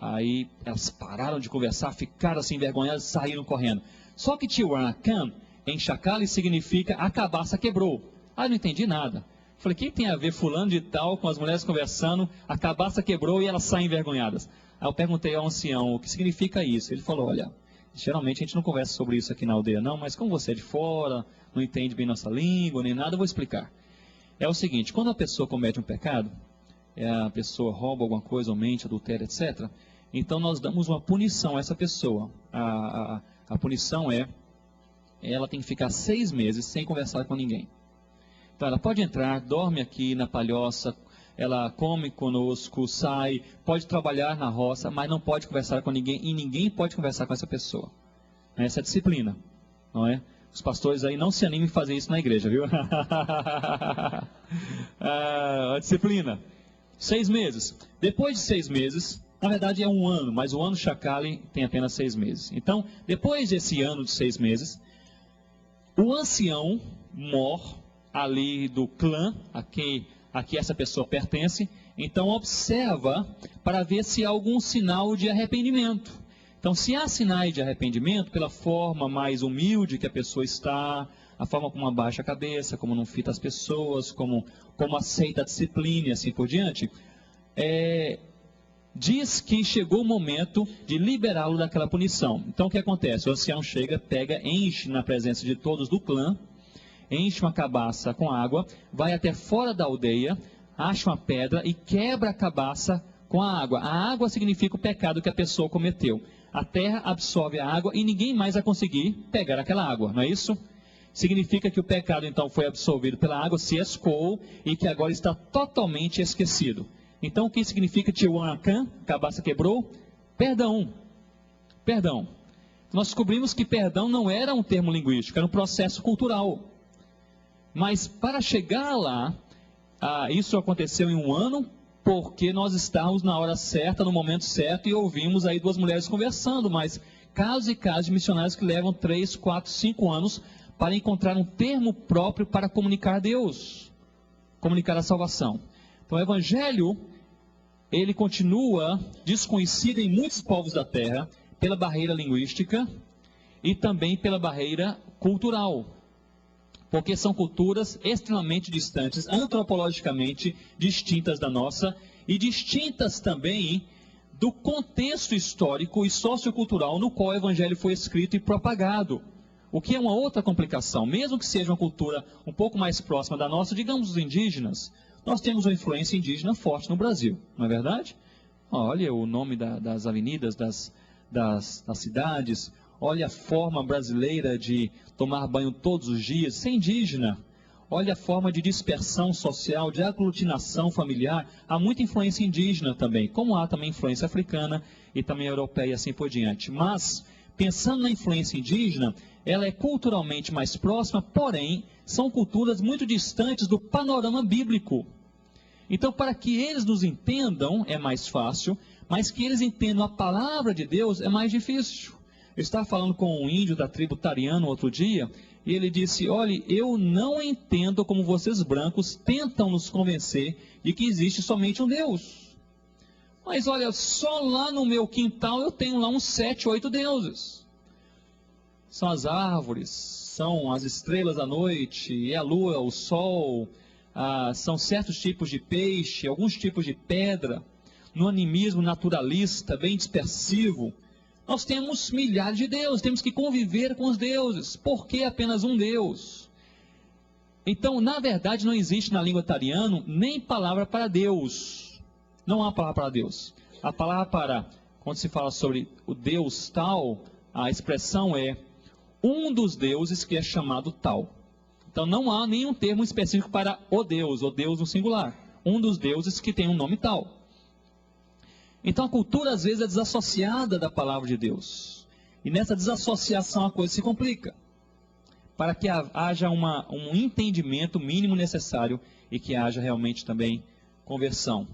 Aí elas pararam de conversar, ficaram assim envergonhadas e saíram correndo. Só que Tiwanakan, em Shakali, significa a cabaça quebrou. Aí não entendi nada. Falei, quem tem a ver fulano de tal com as mulheres conversando, a cabaça quebrou e elas saem envergonhadas? Aí eu perguntei ao ancião, o que significa isso? Ele falou, olha, geralmente a gente não conversa sobre isso aqui na aldeia não, mas como você é de fora, não entende bem nossa língua, nem nada, eu vou explicar. É o seguinte, quando a pessoa comete um pecado, a pessoa rouba alguma coisa, ou mente, adultera, etc., então nós damos uma punição a essa pessoa. A punição é, ela tem que ficar 6 meses sem conversar com ninguém. Então ela pode entrar, dorme aqui na palhoça, ela come conosco, sai, pode trabalhar na roça, mas não pode conversar com ninguém e ninguém pode conversar com essa pessoa. Essa é a disciplina, não é? Os pastores aí não se animem a fazer isso na igreja, viu? A disciplina. 6 meses. Depois de 6 meses, na verdade é 1 ano, mas o ano Chacale tem apenas 6 meses. Então, depois desse ano de 6 meses, o ancião mor ali do clã a que essa pessoa pertence, então observa para ver se há algum sinal de arrependimento. Então, se há sinais de arrependimento, pela forma mais humilde que a pessoa está, a forma como abaixa a cabeça, como não fita as pessoas, como aceita a disciplina e assim por diante, diz que chegou o momento de liberá-lo daquela punição. Então, o que acontece? O ancião chega, pega, enche na presença de todos do clã, enche uma cabaça com água, vai até fora da aldeia, acha uma pedra e quebra a cabaça com a água. A água significa o pecado que a pessoa cometeu. A terra absorve a água e ninguém mais vai conseguir pegar aquela água, não é isso? Significa que o pecado então foi absorvido pela água, se escoou e que agora está totalmente esquecido. Então o que significa Tiwanacan, cabaça quebrou? Perdão. Perdão. Nós descobrimos que perdão não era um termo linguístico, era um processo cultural. Mas para chegar lá, isso aconteceu em 1 ano, porque nós estávamos na hora certa, no momento certo, e ouvimos aí 2 mulheres conversando, mas casos e casos de missionários que levam 3, 4, 5 anos para encontrar um termo próprio para comunicar Deus, comunicar a salvação. Então o Evangelho, ele continua desconhecido em muitos povos da terra, pela barreira linguística e também pela barreira cultural. Porque são culturas extremamente distantes, antropologicamente distintas da nossa e distintas também do contexto histórico e sociocultural no qual o Evangelho foi escrito e propagado. O que é uma outra complicação. Mesmo que seja uma cultura um pouco mais próxima da nossa, digamos os indígenas, nós temos uma influência indígena forte no Brasil, não é verdade? Olha o nome das avenidas, das cidades. Olha a forma brasileira de tomar banho todos os dias, ser indígena. Olha a forma de dispersão social, de aglutinação familiar. Há muita influência indígena também, como há também influência africana e também europeia e assim por diante. Mas, pensando na influência indígena, ela é culturalmente mais próxima, porém, são culturas muito distantes do panorama bíblico. Então, para que eles nos entendam, é mais fácil, mas que eles entendam a palavra de Deus é mais difícil. Eu estava falando com um índio da tribo Tariano outro dia, e ele disse, olha, eu não entendo como vocês brancos tentam nos convencer de que existe somente um Deus. Mas olha, só lá no meu quintal eu tenho lá uns 7, 8 deuses. São as árvores, são as estrelas à noite, é a lua, o sol, são certos tipos de peixe, alguns tipos de pedra. No animismo naturalista, bem dispersivo, nós temos milhares de deuses, temos que conviver com os deuses. Por que apenas um Deus? Então, na verdade, não existe na língua tariano nem palavra para Deus. Não há palavra para Deus. A palavra para, quando se fala sobre o Deus tal, a expressão é um dos deuses que é chamado tal. Então, não há nenhum termo específico para o Deus no singular. Um dos deuses que tem um nome tal. Então a cultura às vezes é desassociada da palavra de Deus. E nessa desassociação a coisa se complica. Para que haja um entendimento mínimo necessário e que haja realmente também conversão.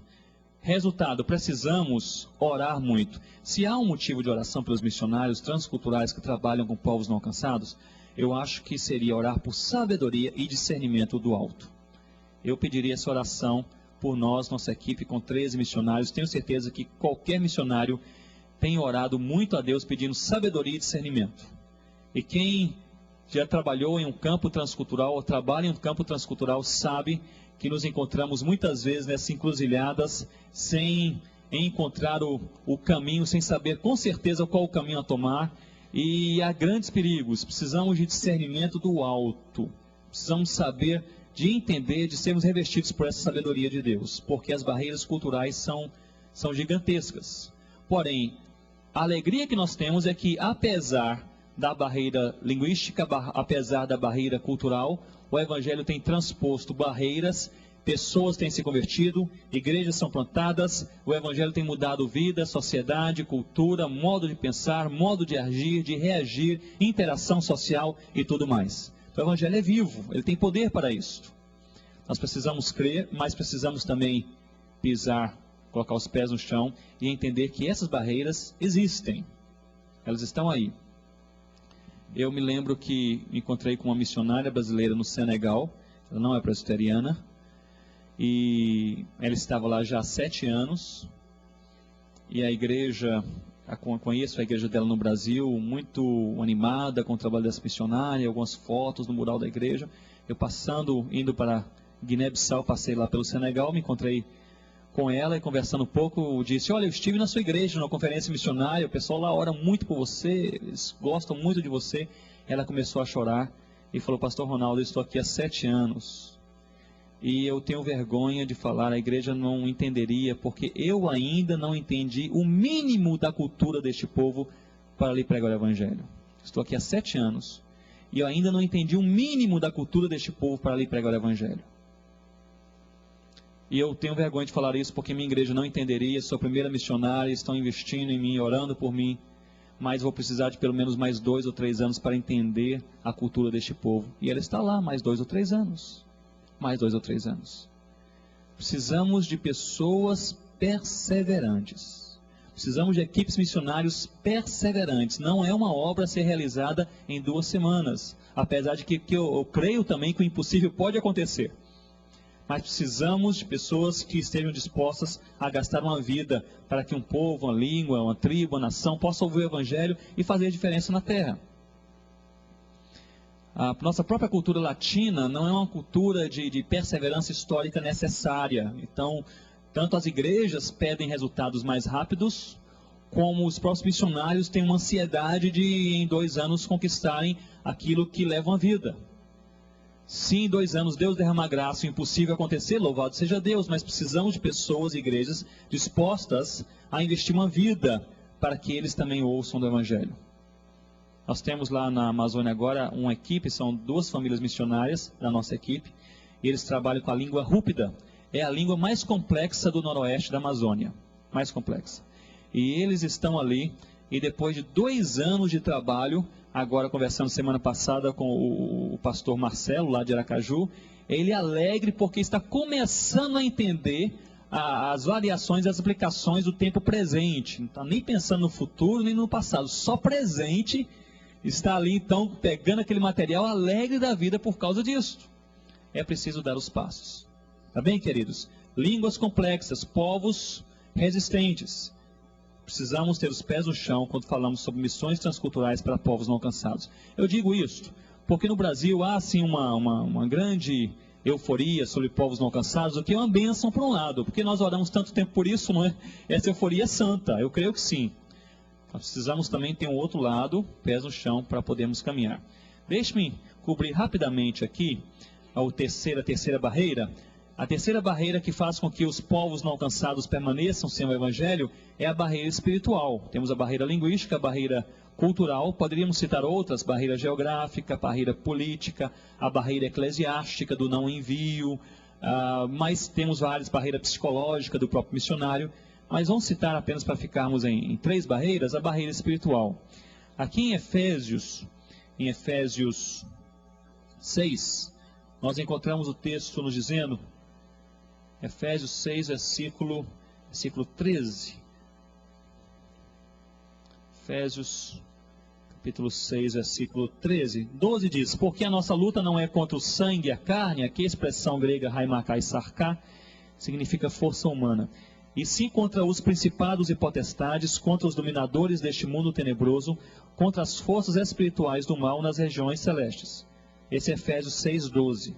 Resultado, precisamos orar muito. Se há um motivo de oração pelos missionários transculturais que trabalham com povos não alcançados, eu acho que seria orar por sabedoria e discernimento do alto. Eu pediria essa oração por nós, nossa equipe com 13 missionários. Tenho certeza que qualquer missionário tem orado muito a Deus pedindo sabedoria e discernimento. E quem já trabalhou em um campo transcultural ou trabalha em um campo transcultural sabe que nos encontramos muitas vezes nessas encruzilhadas sem encontrar o caminho, sem saber com certeza qual o caminho a tomar. E há grandes perigos. Precisamos de discernimento do alto. Precisamos saber, de entender, de sermos revestidos por essa sabedoria de Deus, porque as barreiras culturais são gigantescas. Porém, a alegria que nós temos é que, apesar da barreira linguística, apesar da barreira cultural, o Evangelho tem transposto barreiras, pessoas têm se convertido, igrejas são plantadas, o Evangelho tem mudado vida, sociedade, cultura, modo de pensar, modo de agir, de reagir, interação social e tudo mais. O Evangelho é vivo, ele tem poder para isso. Nós precisamos crer, mas precisamos também pisar, colocar os pés no chão e entender que essas barreiras existem. Elas estão aí. Eu me lembro que me encontrei com uma missionária brasileira no Senegal, ela não é presbiteriana, e ela estava lá já há 7 anos, e a igreja, conheço a igreja dela no Brasil, muito animada com o trabalho dessa missionária, algumas fotos no mural da igreja. Eu indo para Guiné-Bissau, passei lá pelo Senegal, me encontrei com ela e conversando um pouco, disse: olha, eu estive na sua igreja, numa conferência missionária, o pessoal lá ora muito por você, eles gostam muito de você. Ela começou a chorar e falou: pastor Ronaldo, eu estou aqui há 7 anos e eu tenho vergonha de falar, a igreja não entenderia, porque eu ainda não entendi o mínimo da cultura deste povo para lhe pregar o Evangelho. Estou aqui há 7 anos e eu ainda não entendi o mínimo da cultura deste povo para lhe pregar o Evangelho. E eu tenho vergonha de falar isso porque minha igreja não entenderia, sou a primeira missionária, estão investindo em mim, orando por mim, mas vou precisar de pelo menos mais 2 ou 3 anos para entender a cultura deste povo. E ela está lá, mais 2 ou 3 anos. Mais 2 ou 3 anos. Precisamos de pessoas perseverantes. Precisamos de equipes missionários perseverantes. Não é uma obra a ser realizada em 2 semanas. Apesar de que eu creio também que o impossível pode acontecer. Mas precisamos de pessoas que estejam dispostas a gastar uma vida para que um povo, uma língua, uma tribo, uma nação possa ouvir o Evangelho e fazer a diferença na terra. A nossa própria cultura latina não é uma cultura de perseverança histórica necessária. Então, tanto as igrejas pedem resultados mais rápidos, como os próprios missionários têm uma ansiedade de, em 2 anos, conquistarem aquilo que leva uma vida. Se em 2 anos Deus derramar graça, o impossível acontecer, louvado seja Deus, mas precisamos de pessoas e igrejas dispostas a investir uma vida para que eles também ouçam do Evangelho. Nós temos lá na Amazônia agora uma equipe, são 2 famílias missionárias da nossa equipe, e eles trabalham com a língua rúpida. É a língua mais complexa do noroeste da Amazônia, mais complexa. E eles estão ali, e depois de 2 anos de trabalho, agora conversando semana passada com o pastor Marcelo, lá de Aracaju, ele é alegre porque está começando a entender as variações e as aplicações do tempo presente. Não está nem pensando no futuro, nem no passado, só presente. Está ali, então, pegando aquele material alegre da vida por causa disso. É preciso dar os passos. Tá bem, queridos? Línguas complexas, povos resistentes. Precisamos ter os pés no chão quando falamos sobre missões transculturais para povos não alcançados. Eu digo isso porque no Brasil há, sim, uma grande euforia sobre povos não alcançados, o que é uma bênção por um lado, porque nós oramos tanto tempo por isso, não é? Essa euforia é santa, eu creio que sim. Nós precisamos também ter um outro lado, pés no chão, para podermos caminhar. Deixe-me cobrir rapidamente aqui a terceira barreira. A terceira barreira que faz com que os povos não alcançados permaneçam sem o Evangelho é a barreira espiritual. Temos a barreira linguística, a barreira cultural, poderíamos citar outras, barreira geográfica, barreira política, a barreira eclesiástica do não envio, mas temos várias, barreira psicológica do próprio missionário. Mas vamos citar apenas para ficarmos em 3 barreiras, a barreira espiritual. Aqui em Efésios 6, nós encontramos o texto nos dizendo, Efésios 6, versículo 13. Efésios, capítulo 6, versículo 13. 12 diz, porque a nossa luta não é contra o sangue e a carne, aqui a expressão grega raimakai sarká, significa força humana, e sim contra os principados e potestades, contra os dominadores deste mundo tenebroso, contra as forças espirituais do mal nas regiões celestes. Esse é Efésios 6:12.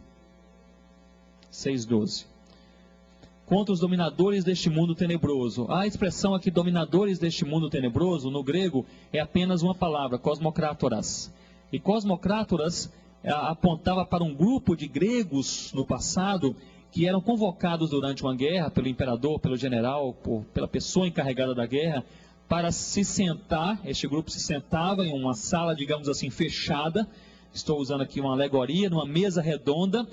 6:12. Contra os dominadores deste mundo tenebroso. A expressão aqui, dominadores deste mundo tenebroso, no grego, é apenas uma palavra, cosmocrátoras. E cosmocrátoras apontava para um grupo de gregos no passado que eram convocados durante uma guerra pelo imperador, pelo general, pela pessoa encarregada da guerra, para se sentar. Este grupo se sentava em uma sala, digamos assim, fechada. Estou usando aqui uma alegoria, numa mesa redonda,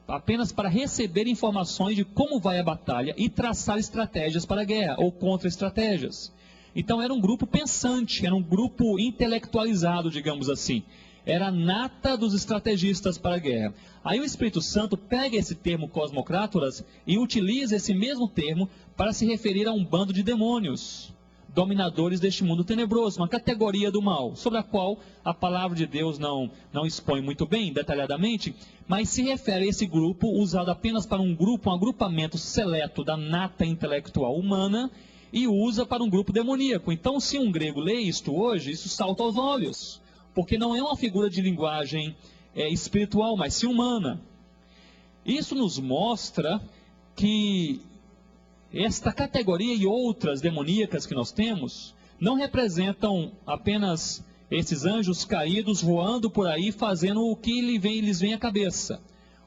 apenas para receber informações de como vai a batalha e traçar estratégias para a guerra, ou contra-estratégias. Então era um grupo pensante, era um grupo intelectualizado, digamos assim. Era a nata dos estrategistas para a guerra. Aí o Espírito Santo pega esse termo cosmocrátoras e utiliza esse mesmo termo para se referir a um bando de demônios, dominadores deste mundo tenebroso, uma categoria do mal, sobre a qual a palavra de Deus não expõe muito bem, detalhadamente, mas se refere a esse grupo, usado apenas para um agrupamento seleto da nata intelectual humana, e usa para um grupo demoníaco. Então, se um grego lê isto hoje, isso salta aos olhos, porque não é uma figura de linguagem espiritual, mas sim humana. Isso nos mostra que esta categoria e outras demoníacas que nós temos não representam apenas esses anjos caídos voando por aí fazendo o que lhes vem à cabeça.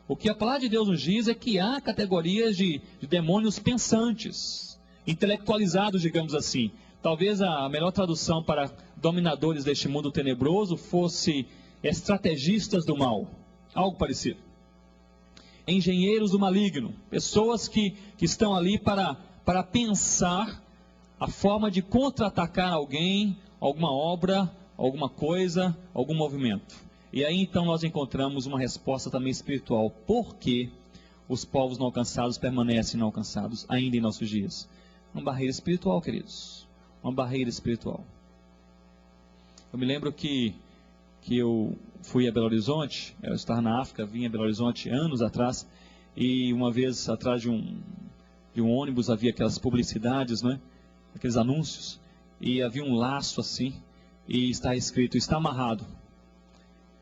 O que a palavra de Deus nos diz é que há categorias de demônios pensantes, intelectualizados, digamos assim. Talvez a melhor tradução para dominadores deste mundo tenebroso fosse estrategistas do mal, algo parecido. Engenheiros do maligno, pessoas que estão ali para pensar a forma de contra-atacar alguém, alguma obra, alguma coisa, algum movimento. E aí então nós encontramos uma resposta também espiritual. Por que os povos não alcançados permanecem não alcançados ainda em nossos dias? Uma barreira espiritual, queridos. Uma barreira espiritual. Eu me lembro que eu fui a Belo Horizonte, eu estava na África, vim a Belo Horizonte anos atrás, e uma vez atrás de um ônibus havia aquelas publicidades, né? Aqueles anúncios, e havia um laço assim, e está escrito, está amarrado.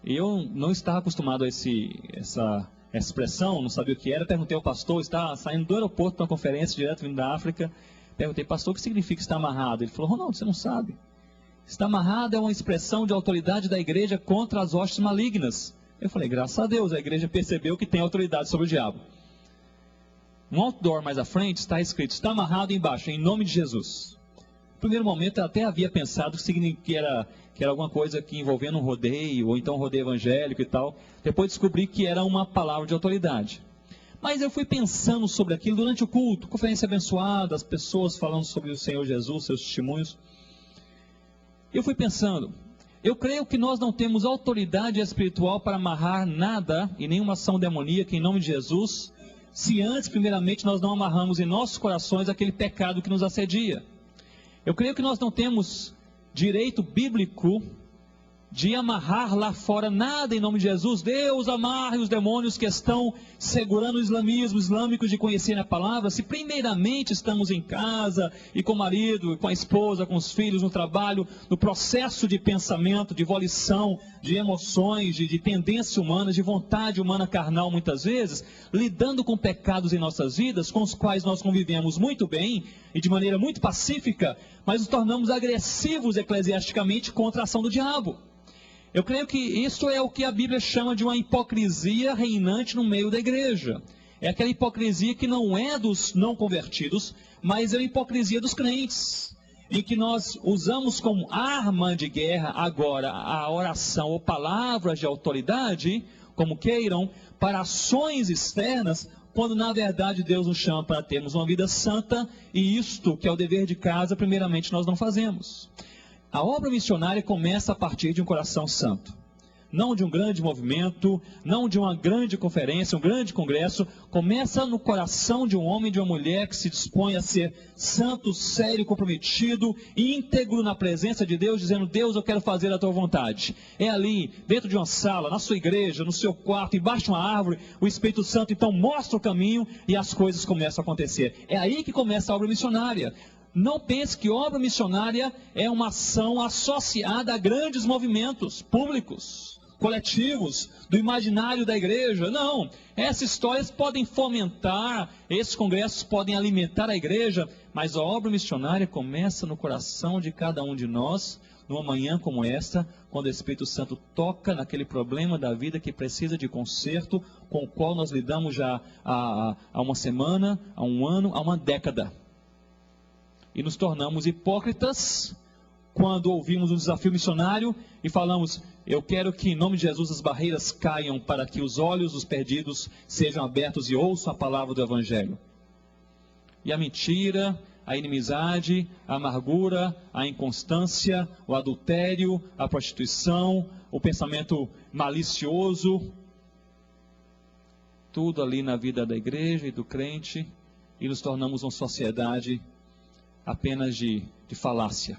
E eu não estava acostumado a essa expressão, não sabia o que era, perguntei ao pastor, estava saindo do aeroporto para uma conferência direto vindo da África, perguntei, pastor, o que significa estar amarrado? Ele falou, Ronaldo, você não sabe. Estar amarrado é uma expressão de autoridade da igreja contra as hostes malignas. Eu falei, graças a Deus, a igreja percebeu que tem autoridade sobre o diabo. Um outdoor mais à frente está escrito, está amarrado embaixo, em nome de Jesus. No primeiro momento eu até havia pensado que era alguma coisa que envolvendo um rodeio, ou então um rodeio evangélico e tal. Depois descobri que era uma palavra de autoridade. Mas eu fui pensando sobre aquilo durante o culto, conferência abençoada, as pessoas falando sobre o Senhor Jesus, seus testemunhos. Eu fui pensando, eu creio que nós não temos autoridade espiritual para amarrar nada e nenhuma ação demoníaca em nome de Jesus, se antes, primeiramente, nós não amarramos em nossos corações aquele pecado que nos assedia. Eu creio que nós não temos direito bíblico de amarrar lá fora nada em nome de Jesus. Deus amarre os demônios que estão segurando o islamismo, islâmicos de conhecer a palavra. Se primeiramente estamos em casa e com o marido, com a esposa, com os filhos, no trabalho, no processo de pensamento, de volição, de emoções, de tendência humana, de vontade humana carnal muitas vezes, lidando com pecados em nossas vidas, com os quais nós convivemos muito bem e de maneira muito pacífica, mas nos tornamos agressivos eclesiasticamente contra a ação do diabo. Eu creio que isso é o que a Bíblia chama de uma hipocrisia reinante no meio da igreja. É aquela hipocrisia que não é dos não convertidos, mas é a hipocrisia dos crentes, em que nós usamos como arma de guerra agora a oração ou palavras de autoridade, como queiram, para ações externas, quando na verdade Deus nos chama para termos uma vida santa, e isto, que é o dever de casa, primeiramente nós não fazemos. A obra missionária começa a partir de um coração santo. Não de um grande movimento, não de uma grande conferência, um grande congresso. Começa no coração de um homem e de uma mulher que se dispõe a ser santo, sério, comprometido, íntegro na presença de Deus, dizendo, Deus, eu quero fazer a tua vontade. É ali, dentro de uma sala, na sua igreja, no seu quarto, embaixo de uma árvore, o Espírito Santo então mostra o caminho e as coisas começam a acontecer. É aí que começa a obra missionária. Não pense que obra missionária é uma ação associada a grandes movimentos públicos. coletivos, do imaginário da igreja. Não, essas histórias podem fomentar, esses congressos podem alimentar a igreja, mas a obra missionária começa no coração de cada um de nós, numa manhã como esta, quando o Espírito Santo toca naquele problema da vida que precisa de conserto, com o qual nós lidamos já há uma semana, há um ano, há uma década. E nos tornamos hipócritas quando ouvimos um desafio missionário e falamos: eu quero que em nome de Jesus as barreiras caiam para que os olhos dos perdidos sejam abertos e ouçam a palavra do Evangelho. E a mentira, a inimizade, a amargura, a inconstância, o adultério, a prostituição, o pensamento malicioso, tudo ali na vida da igreja e do crente, e nos tornamos uma sociedade apenas de falácia.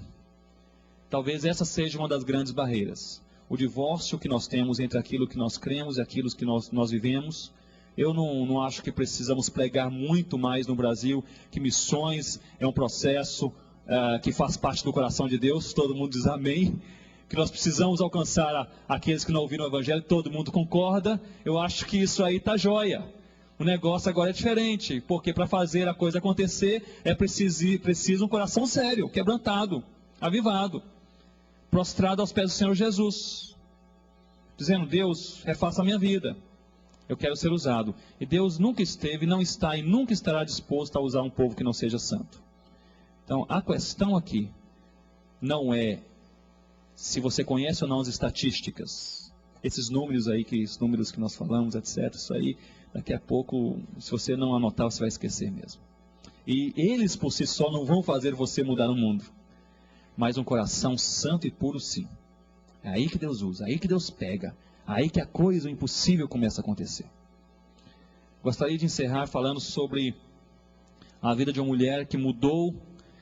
Talvez essa seja uma das grandes barreiras. O divórcio que nós temos entre aquilo que nós cremos e aquilo que nós vivemos. Eu não acho que precisamos pregar muito mais no Brasil, que missões é um processo que faz parte do coração de Deus, todo mundo diz amém. Que nós precisamos alcançar aqueles que não ouviram o Evangelho, todo mundo concorda. Eu acho que isso aí está jóia. O negócio agora é diferente, porque para fazer a coisa acontecer é preciso um coração sério, quebrantado, avivado, prostrado aos pés do Senhor Jesus, dizendo: Deus, refaça a minha vida, eu quero ser usado. E Deus nunca esteve, não está e nunca estará disposto a usar um povo que não seja santo. Então a questão aqui não é se você conhece ou não as estatísticas, esses números aí, os números que nós falamos, etc. Isso aí, daqui a pouco, se você não anotar, você vai esquecer mesmo. E eles por si só não vão fazer você mudar o mundo. Mas um coração santo e puro, sim. É aí que Deus usa, aí que Deus pega, aí que a coisa, o impossível começa a acontecer. Gostaria de encerrar falando sobre a vida de uma mulher que mudou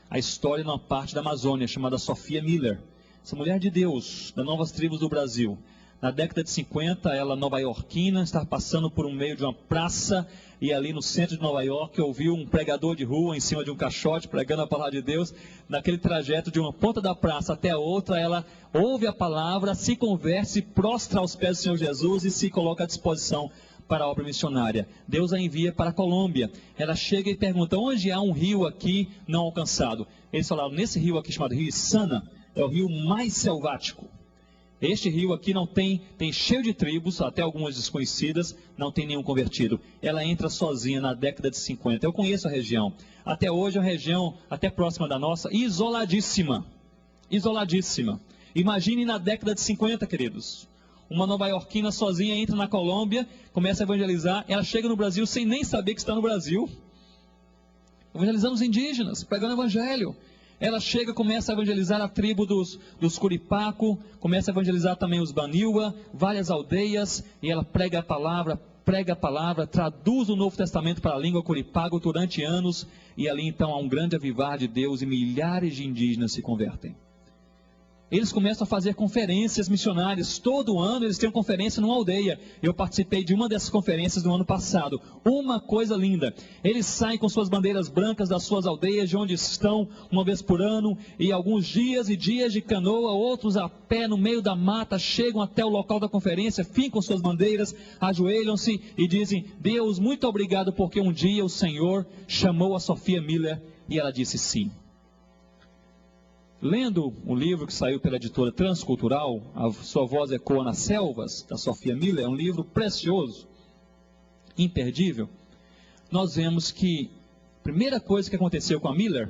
a história numa parte da Amazônia, chamada Sophia Miller. Essa mulher de Deus, das Novas Tribos do Brasil. Na década de 50, ela, nova-iorquina, estava passando por um meio de uma praça, e ali no centro de Nova York, ouviu um pregador de rua em cima de um caixote, pregando a palavra de Deus. Naquele trajeto de uma ponta da praça até a outra, ela ouve a palavra, se converte, se prostra aos pés do Senhor Jesus e se coloca à disposição para a obra missionária. Deus a envia para a Colômbia. Ela chega e pergunta: onde há um rio aqui não alcançado? Eles falaram: nesse rio aqui chamado Rio Sana, é o rio mais selvático. Este rio aqui não tem cheio de tribos, até algumas desconhecidas, não tem nenhum convertido. Ela entra sozinha na década de 50. Eu conheço a região. Até hoje é uma região, até próxima da nossa, isoladíssima. Isoladíssima. Imagine na década de 50, queridos. Uma nova-iorquina sozinha entra na Colômbia, começa a evangelizar. Ela chega no Brasil sem nem saber que está no Brasil. Evangelizando os indígenas, pregando o evangelho. Ela chega, começa a evangelizar a tribo dos Curipaco, começa a evangelizar também os Baniwa, várias aldeias, e ela prega a palavra, traduz o Novo Testamento para a língua Curipaco durante anos, e ali então há um grande avivar de Deus e milhares de indígenas se convertem. Eles começam a fazer conferências missionárias. Todo ano eles têm uma conferência numa aldeia. Eu participei de uma dessas conferências no ano passado. Uma coisa linda. Eles saem com suas bandeiras brancas das suas aldeias, de onde estão, uma vez por ano. E alguns dias e dias de canoa, outros a pé no meio da mata, chegam até o local da conferência, fincam suas bandeiras, ajoelham-se e dizem: Deus, muito obrigado, porque um dia o Senhor chamou a Sophia Miller e ela disse sim. Lendo um livro que saiu pela editora Transcultural, A Sua Voz Ecoa nas Selvas, da Sophia Miller, é um livro precioso, imperdível. Nós vemos que a primeira coisa que aconteceu com a Miller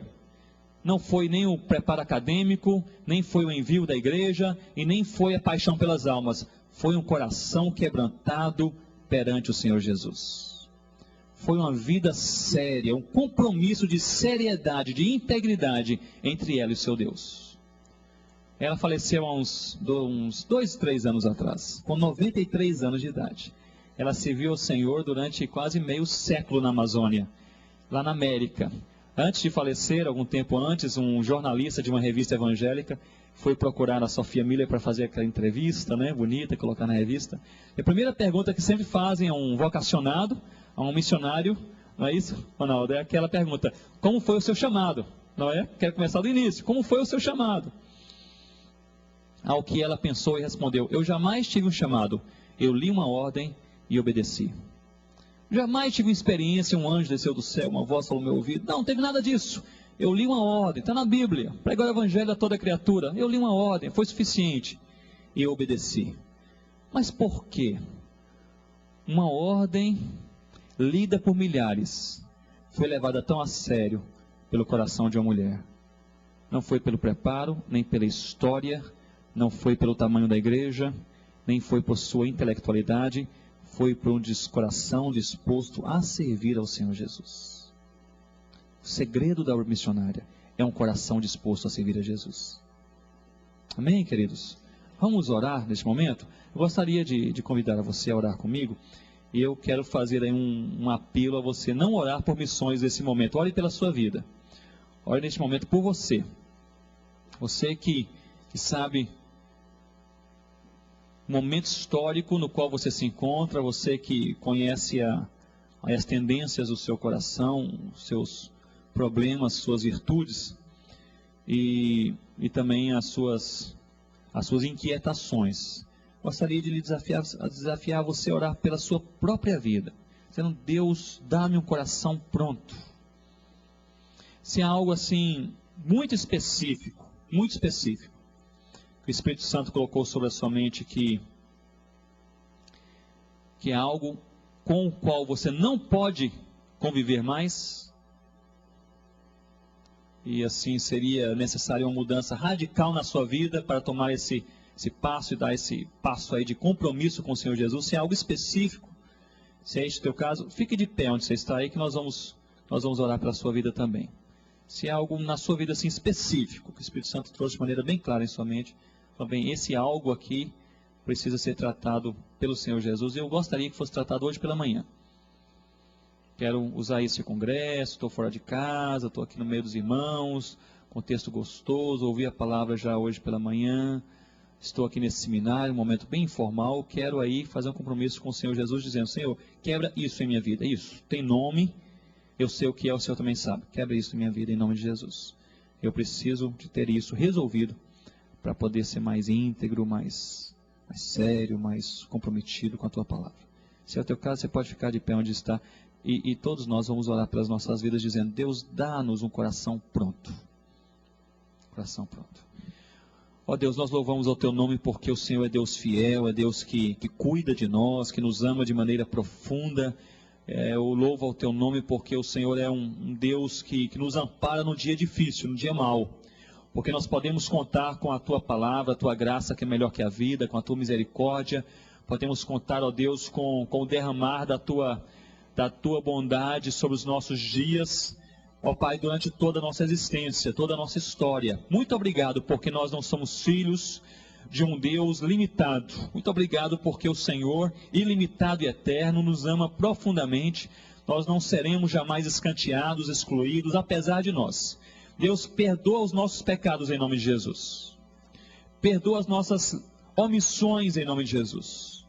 não foi nem o preparo acadêmico, nem foi o envio da igreja, e nem foi a paixão pelas almas. Foi um coração quebrantado perante o Senhor Jesus. Foi uma vida séria, um compromisso de seriedade, de integridade entre ela e o seu Deus. Ela faleceu há uns 2, 3 anos atrás, com 93 anos de idade. Ela serviu ao Senhor durante quase meio século na Amazônia, lá na América. Antes de falecer, algum tempo antes, um jornalista de uma revista evangélica foi procurar a Sophia Miller para fazer aquela entrevista, né, bonita, colocar na revista. E a primeira pergunta que sempre fazem a um vocacionado, a um missionário, não é isso, Ronaldo? É aquela pergunta: como foi o seu chamado? Não é? Quero começar do início. Como foi o seu chamado? Ao que ela pensou e respondeu: eu jamais tive um chamado, eu li uma ordem e obedeci. Jamais tive uma experiência, um anjo desceu do céu, uma voz falou no meu ouvido. Não teve nada disso. Eu li uma ordem, está na Bíblia. Pregar o evangelho a toda criatura. Eu li uma ordem, foi suficiente. E eu obedeci. Mas por quê? Uma ordem lida por milhares foi levada tão a sério pelo coração de uma mulher. Não foi pelo preparo, nem pela história, não foi pelo tamanho da igreja, nem foi por sua intelectualidade, foi por um coração disposto a servir ao Senhor Jesus. O segredo da obra missionária é um coração disposto a servir a Jesus. Amém, queridos? Vamos orar neste momento? Eu gostaria de convidar a você a orar comigo. E eu quero fazer aí um apelo a você não orar por missões nesse momento. Ore pela sua vida. Ore neste momento por você. Você que sabe o momento histórico no qual você se encontra, você que conhece as tendências do seu coração, os seus problemas, suas virtudes e também as suas inquietações. Gostaria de lhe desafiar você a orar pela sua própria vida, dizendo: Deus, dá-me um coração pronto. Se há algo assim muito específico, que o Espírito Santo colocou sobre a sua mente, que é algo com o qual você não pode conviver mais, e assim seria necessária uma mudança radical na sua vida para tomar esse passo e dar esse passo aí de compromisso com o Senhor Jesus. Se é algo específico, se é este o teu caso, fique de pé onde você está aí, que nós vamos orar pela sua vida também. Se é algo na sua vida assim específico, que o Espírito Santo trouxe de maneira bem clara em sua mente, também esse algo aqui precisa ser tratado pelo Senhor Jesus. Eu gostaria que fosse tratado hoje pela manhã. Quero usar esse congresso, estou fora de casa, estou aqui no meio dos irmãos, contexto gostoso, ouvi a palavra já hoje pela manhã. Estou aqui nesse seminário, um momento bem informal, quero aí fazer um compromisso com o Senhor Jesus, dizendo: Senhor, quebra isso em minha vida, isso, tem nome, eu sei o que é, o Senhor também sabe, quebra isso em minha vida em nome de Jesus. Eu preciso de ter isso resolvido, para poder ser mais íntegro, mais sério, mais comprometido com a Tua palavra. Se é o teu caso, você pode ficar de pé onde está, e todos nós vamos orar pelas nossas vidas, dizendo: Deus, dá-nos um coração pronto. Coração pronto. Ó Deus, nós louvamos ao Teu nome porque o Senhor é Deus fiel, é Deus que cuida de nós, que nos ama de maneira profunda. Eu louvo ao Teu nome porque o Senhor é um Deus que nos ampara no dia difícil, no dia mau. Porque nós podemos contar com a Tua palavra, a Tua graça que é melhor que a vida, com a Tua misericórdia. Podemos contar, ó Deus, com o derramar da Tua bondade sobre os nossos dias. Ó Pai, durante toda a nossa existência, toda a nossa história. Muito obrigado porque nós não somos filhos de um Deus limitado. Muito obrigado porque o Senhor, ilimitado e eterno, nos ama profundamente. Nós não seremos jamais escanteados, excluídos, apesar de nós. Deus, perdoa os nossos pecados em nome de Jesus. Perdoa as nossas omissões em nome de Jesus.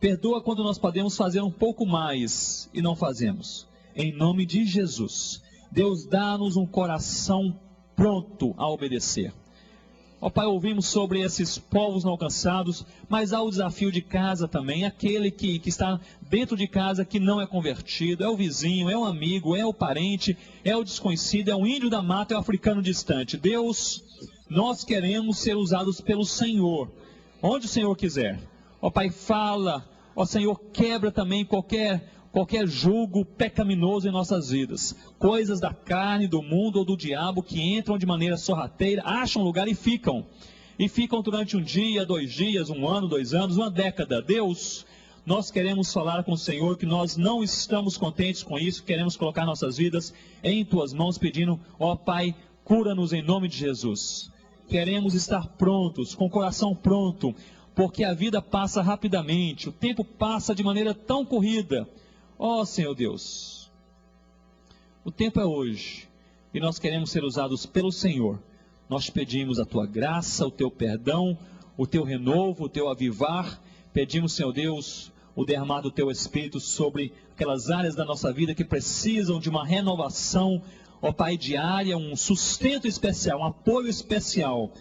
Perdoa quando nós podemos fazer um pouco mais e não fazemos. Em nome de Jesus. Deus, dá-nos um coração pronto a obedecer. Ó Pai, ouvimos sobre esses povos não alcançados, mas há o desafio de casa também, aquele que está dentro de casa que não é convertido, é o vizinho, é o amigo, é o parente, é o desconhecido, é o índio da mata, é o africano distante. Deus, nós queremos ser usados pelo Senhor, onde o Senhor quiser. Ó Pai, fala, ó Senhor, quebra também qualquer jugo pecaminoso em nossas vidas, coisas da carne, do mundo ou do diabo que entram de maneira sorrateira, acham lugar e ficam durante um dia, 2 dias, 1 ano, 2 anos, 1 década. Deus, nós queremos falar com o Senhor que nós não estamos contentes com isso, queremos colocar nossas vidas em Tuas mãos, pedindo: ó Pai, cura-nos em nome de Jesus. Queremos estar prontos, com o coração pronto, porque a vida passa rapidamente, o tempo passa de maneira tão corrida. Ó Senhor Deus, o tempo é hoje e nós queremos ser usados pelo Senhor. Nós pedimos a Tua graça, o Teu perdão, o Teu renovo, o Teu avivar. Pedimos, Senhor Deus, o derramar do Teu Espírito sobre aquelas áreas da nossa vida que precisam de uma renovação, ó Pai, diária, um sustento especial, um apoio especial.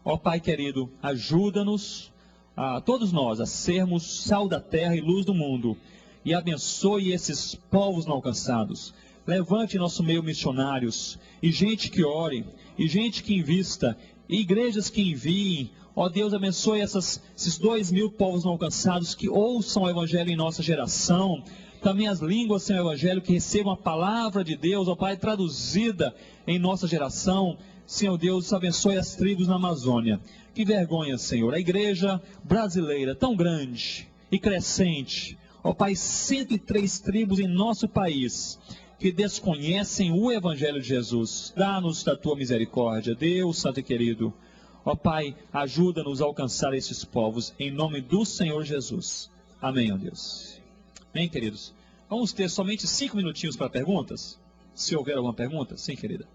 Ó Pai querido, ajuda-nos, a todos nós, a sermos sal da terra e luz do mundo, e abençoe esses povos não alcançados. Levante em nosso meio missionários, e gente que ore, e gente que invista, e igrejas que enviem. Ó Deus, abençoe esses 2.000 povos não alcançados que ouçam o Evangelho em nossa geração. Também as línguas sem o Evangelho que recebam a palavra de Deus, ó Pai, traduzida em nossa geração. Senhor Deus, abençoe as tribos na Amazônia. Que vergonha, Senhor, a igreja brasileira, tão grande e crescente. Ó Pai, 103 tribos em nosso país que desconhecem o Evangelho de Jesus. Dá-nos da tua misericórdia, Deus santo e querido. Ó Pai, ajuda-nos a alcançar esses povos, em nome do Senhor Jesus. Amém, ó Deus. Bem, queridos, vamos ter somente 5 minutinhos para perguntas. Se houver alguma pergunta, sim, querida.